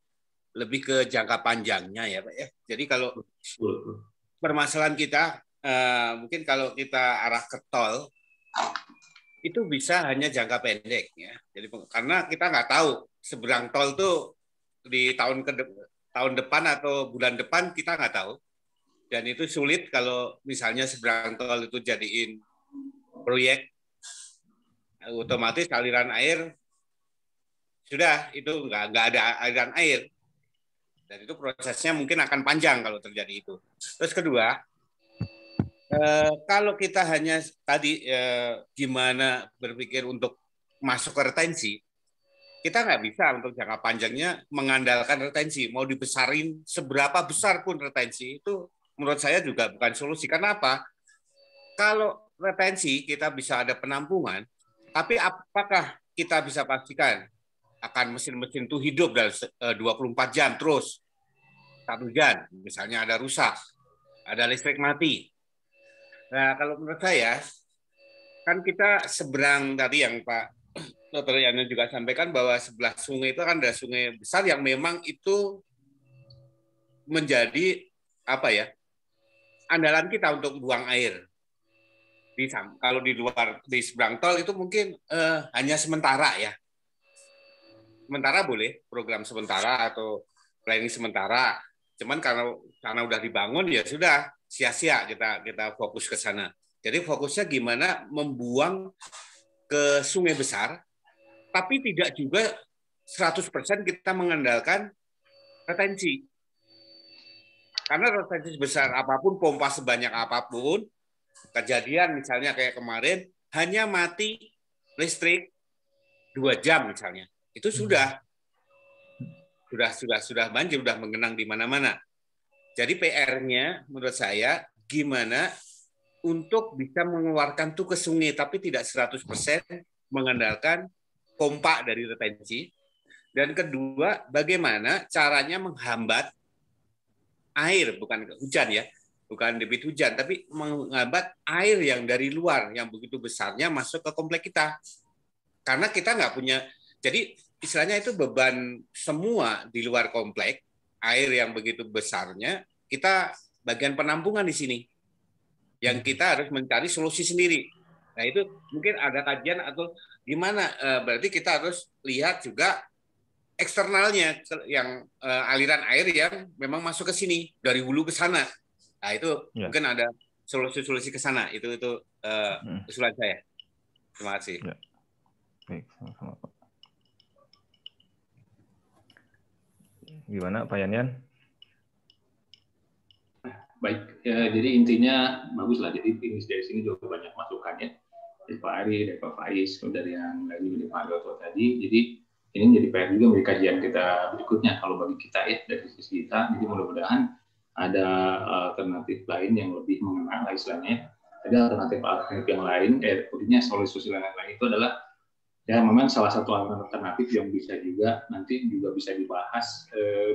lebih ke jangka panjangnya ya Pak ya. Jadi kalau permasalahan kita mungkin kalau kita arah ke tol itu bisa hanya jangka pendek ya. Jadi karena kita nggak tahu seberang tol tuh di tahun depan atau bulan depan kita nggak tahu, dan itu sulit kalau misalnya seberang tol itu jadiin proyek, otomatis aliran air sudah itu nggak ada aliran air, dan itu prosesnya mungkin akan panjang kalau terjadi itu. Terus kedua, kalau kita hanya tadi gimana berpikir untuk masuk ke retensi, kita nggak bisa untuk jangka panjangnya mengandalkan retensi. Mau dibesarin seberapa besar pun retensi, itu menurut saya juga bukan solusi. Karena apa? Kalau retensi kita bisa ada penampungan, tapi apakah kita bisa pastikan akan mesin-mesin itu hidup dalam 24 jam terus? 1 jam, misalnya ada rusak, ada listrik mati. Nah, kalau menurut saya, kan kita seberang tadi yang Pak Dr. Yana juga sampaikan bahwa sebelah sungai itu kan ada sungai besar yang memang itu menjadi apa ya, andalan kita untuk buang air. Kalau di luar di seberang tol itu mungkin hanya sementara ya. Sementara boleh program sementara atau planning sementara. Cuman karena udah dibangun ya sudah sia-sia kita fokus ke sana. Jadi fokusnya gimana membuang ke sungai besar, tapi tidak juga 100% kita mengandalkan retensi. Karena retensi sebesar apapun, pompa sebanyak apapun, kejadian misalnya kayak kemarin, hanya mati listrik 2 jam misalnya. Itu sudah banjir, sudah mengenang di mana-mana. Jadi PR-nya menurut saya gimana untuk bisa mengeluarkan itu ke sungai, tapi tidak 100% mengandalkan pompa dari retensi. Dan kedua, bagaimana caranya menghambat air, bukan hujan ya, bukan debit hujan, tapi menghambat air yang dari luar, yang begitu besarnya masuk ke komplek kita. Karena kita nggak punya, jadi istilahnya itu beban semua di luar komplek, air yang begitu besarnya, kita bagian penampungan di sini. Yang kita harus mencari solusi sendiri. Nah itu mungkin ada kajian atau gimana, berarti kita harus lihat juga eksternalnya, yang aliran air yang memang masuk ke sini, dari hulu ke sana. Nah itu mungkin ada solusi-solusi ke sana, itu usulan saya. Terima kasih. Ya. Baik, sama-sama Pak. Gimana Pak Yanyan? Baik, ya, jadi intinya bagus lah. Jadi dari sini juga banyak masukan ya, dari Pak Ari, dari Pak Faiz, dari yang lagi dari Pak Gatot tadi. Jadi ini menjadi PR juga bagi kajian kita berikutnya kalau bagi kita ya, dari sisi kita. Jadi mudah-mudahan ada alternatif lain yang lebih mengenal istilahnya. Ada alternatif yang lain, artinya solusi lain itu adalah ya memang salah satu alternatif yang bisa juga nanti juga bisa dibahas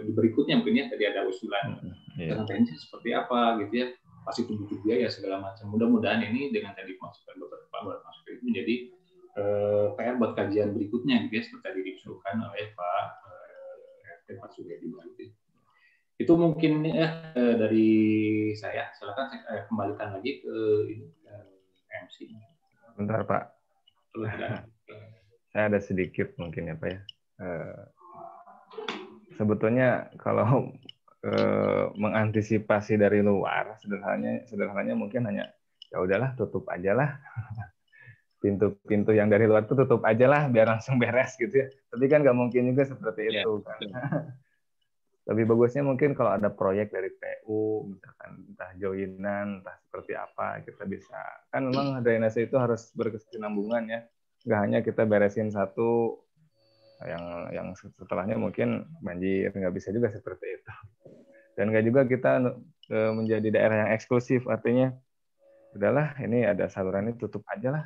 di berikutnya mungkin ya. Tadi ada usulan retensi seperti apa gitu ya, pasti butuh biaya segala macam. Mudah-mudahan ini dengan tadi masukan beberapa masukan itu menjadi PR buat kajian berikutnya gitu ya, seperti tadi diusulkan oleh Pak RT Pak Suryadi Banti. Itu mungkin ya dari saya. Silakan saya kembalikan lagi ke MC. Bentar Pak. Saya ada sedikit mungkin ya Pak ya. Sebetulnya kalau mengantisipasi dari luar, sederhananya mungkin hanya ya udahlah tutup aja lah. Pintu-pintu yang dari luar tuh tutup aja lah biar langsung beres gitu ya. Tapi kan nggak mungkin juga seperti itu kan. Lebih bagusnya mungkin kalau ada proyek dari PU, misalkan entah joinan, entah seperti apa, kita bisa. Kan memang drainase itu harus berkesinambungan ya. Nggak hanya kita beresin satu, yang setelahnya mungkin banjir, nggak bisa juga seperti itu. Dan nggak juga kita menjadi daerah yang eksklusif, artinya udahlah ini ada saluran ini tutup aja lah,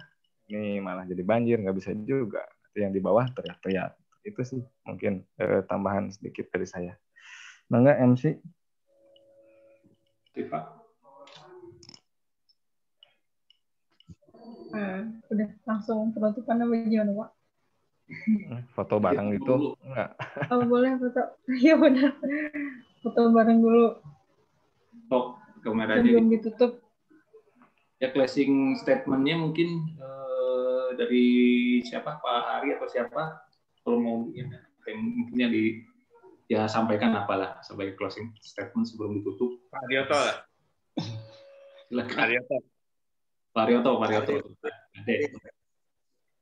ini malah jadi banjir, nggak bisa juga. Nanti yang di bawah teriak-teriak. Itu sih mungkin tambahan sedikit dari saya. Mangga MC. Pak. Udah langsung penutupan apa gimana Pak? Foto bareng gitu enggak? Oh boleh foto. Iya benar. Foto bareng dulu. Oh, kamera aja. Belum ditutup. Ya closing statement-nya mungkin dari siapa, Pak Ari atau siapa? Kalau mau mungkinnya ya sampaikan apalah sebagai closing statement sebelum ditutup. Pak Aryoto lah. Silakan. Pak Aryoto.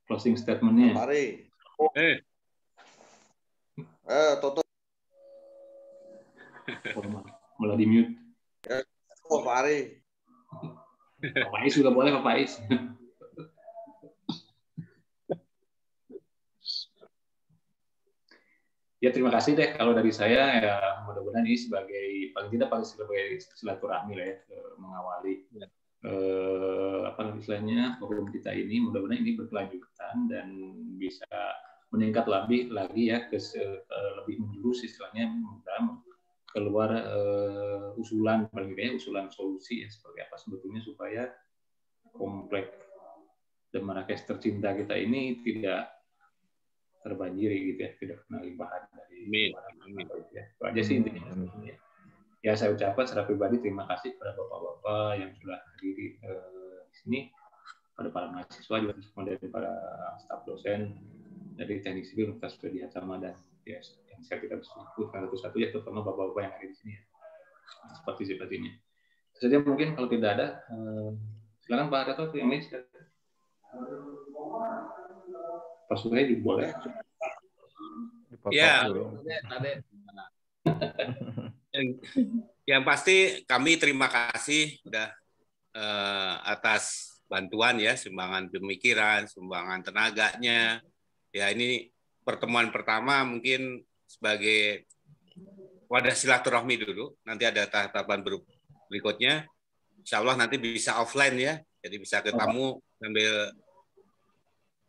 Closing statement-nya. Pak Ari. Toto. Malah di mute. Oh, Pak Ari. Pak Faiz juga boleh, Pak Faiz. Ya terima kasih deh kalau dari saya, ya mudah-mudahan ini sebagai paling tidak sebagai silaturahmi lah ya, mengawali apa istilahnya forum kita ini, mudah-mudahan ini berkelanjutan dan bisa meningkat lebih lagi ya ke lebih menjurus istilahnya, mudah keluar usulan paling tidak usulan solusi ya, seperti apa sebetulnya supaya komplek Marrakesh tercinta kita ini tidak terbanjiri gitu ya, tidak kena limpahan dari ya. Itu aja sih intinya. Ya saya ucapkan secara pribadi terima kasih kepada bapak-bapak yang sudah hadir di sini, pada para mahasiswa juga dari para staf dosen dari teknik sipil Universitas Suryadi Hatsama dan ya, yang saya tidak sebutkan satu-satu ya, terutama bapak-bapak yang ada di sini ya, partisipasinya. Saja mungkin kalau tidak ada, silakan Pak Gatot yang lain. Pak Suryadi boleh. Ya. Yang pasti kami terima kasih sudah atas bantuan ya, sumbangan pemikiran, sumbangan tenaganya. Ya ini pertemuan pertama mungkin sebagai wadah silaturahmi dulu. Nanti ada tahapan berikutnya. Insya Allah nanti bisa offline ya, jadi bisa ketemu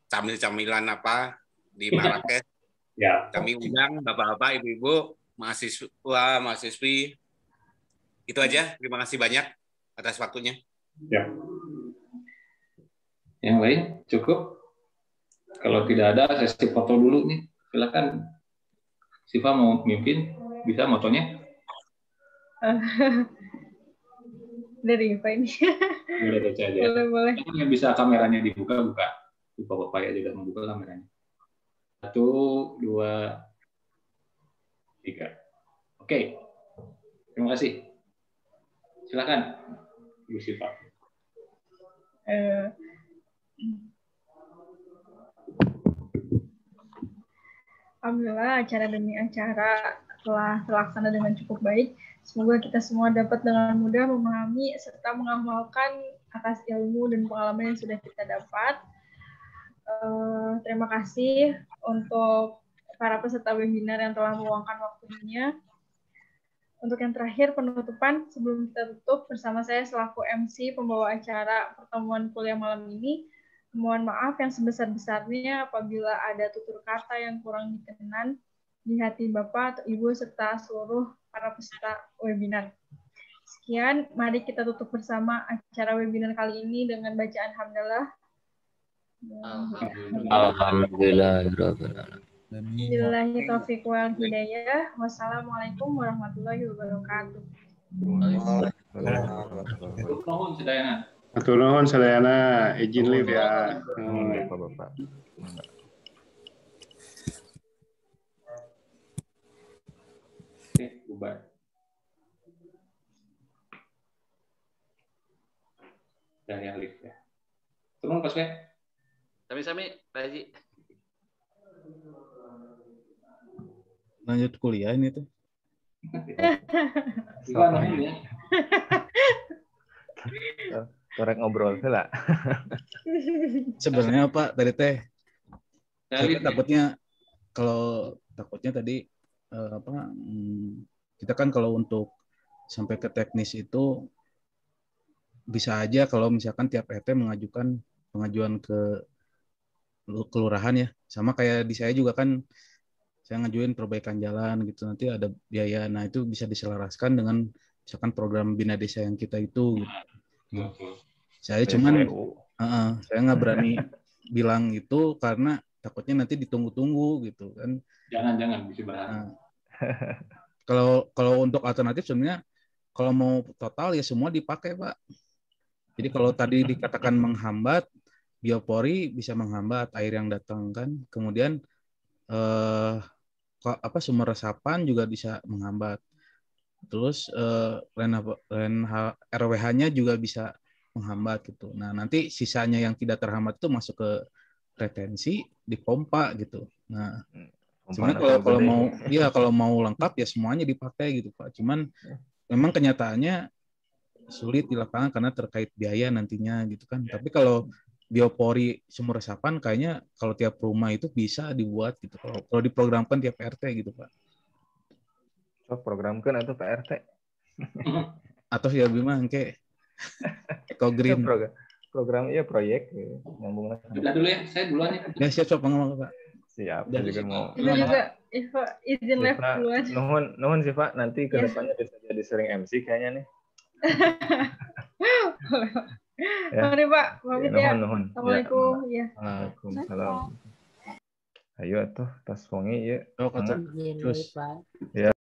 sambil camilan apa di Marrakesh. Ya. Kami undang bapak-bapak, ibu-ibu, mahasiswa, mahasiswi. Itu aja. Terima kasih banyak atas waktunya. Ya. Yang lain cukup? Kalau tidak ada, sesi foto dulu nih. Silakan. Siva mau mimpin, bisa motonya? Dari Pak ini. Boleh baca aja. Boleh. Yang bisa kameranya dibuka, buka. Bapak ya sudah membuka kameranya. 1, 2, 3. Oke. Terima kasih. Silakan, Ibu Siva. Alhamdulillah acara demi acara telah terlaksana dengan cukup baik. Semoga kita semua dapat dengan mudah memahami serta mengamalkan atas ilmu dan pengalaman yang sudah kita dapat. Terima kasih untuk para peserta webinar yang telah meluangkan waktunya. Untuk yang terakhir, penutupan sebelum kita tutup, bersama saya selaku MC pembawa acara pertemuan kuliah malam ini. Mohon maaf yang sebesar-besarnya apabila ada tutur kata yang kurang dikenan di hati Bapak atau Ibu serta seluruh para peserta webinar. Sekian, mari kita tutup bersama acara webinar kali ini dengan bacaan hamdalah. Alhamdulillah. Billahi taufiq wal hidayah. Wassalamualaikum warahmatullahi wabarakatuh. Atur nuhun sadayana, izin live ya. Bapak. Oke, bubar. Dan yang live ya. Turun Pak Swe. Sami-sami, Pak Haji. Lanjut kuliah ini tuh. Gimana ini ya? Korek ngobrol lah. Sebenarnya Pak tadi teh saya takutnya tadi kita kan kalau untuk sampai ke teknis itu bisa aja kalau misalkan tiap RT mengajukan pengajuan ke kelurahan ya, sama kayak di saya juga kan saya ngajuin perbaikan jalan gitu, nanti ada biaya, nah itu bisa diselaraskan dengan misalkan program bina desa yang kita itu gitu. Saya cuman saya nggak berani bilang itu karena takutnya nanti ditunggu-tunggu gitu kan. Jangan bisa berharap. Kalau untuk alternatif sebenarnya kalau mau total ya semua dipakai Pak. Jadi kalau tadi dikatakan menghambat, biopori bisa menghambat air yang datang kan, kemudian sumber resapan juga bisa menghambat. Terus RWH-nya juga bisa menghambat gitu. Nah, nanti sisanya yang tidak terhambat itu masuk ke retensi, dipompa gitu. Nah, sebenarnya kalau mau lengkap ya semuanya dipakai gitu Pak. Cuman memang kenyataannya sulit di lapangan karena terkait biaya nantinya gitu kan. Tapi kalau biopori sumur resapan kayaknya kalau tiap rumah itu bisa dibuat gitu. Kalau diprogramkan tiap RT gitu Pak. So, programkan atau Pak RT? Atau ya Bima engke Eko Green. Program iya proyek nyambung lah. Udah dulu ya, saya duluan ya. Ya siap ngomong Pak. Siap, saya juga mau. Itu juga izin live duluan. Nuhun sih Pak, nanti ke depannya bisa jadi sering MC kayaknya nih. Mari Pak, pamit ya. Nuhun. Assalamualaikum. Ya. Waalaikumsalam. Ayo tuh tas wangi ya. Oh, kata. Terus. Ya.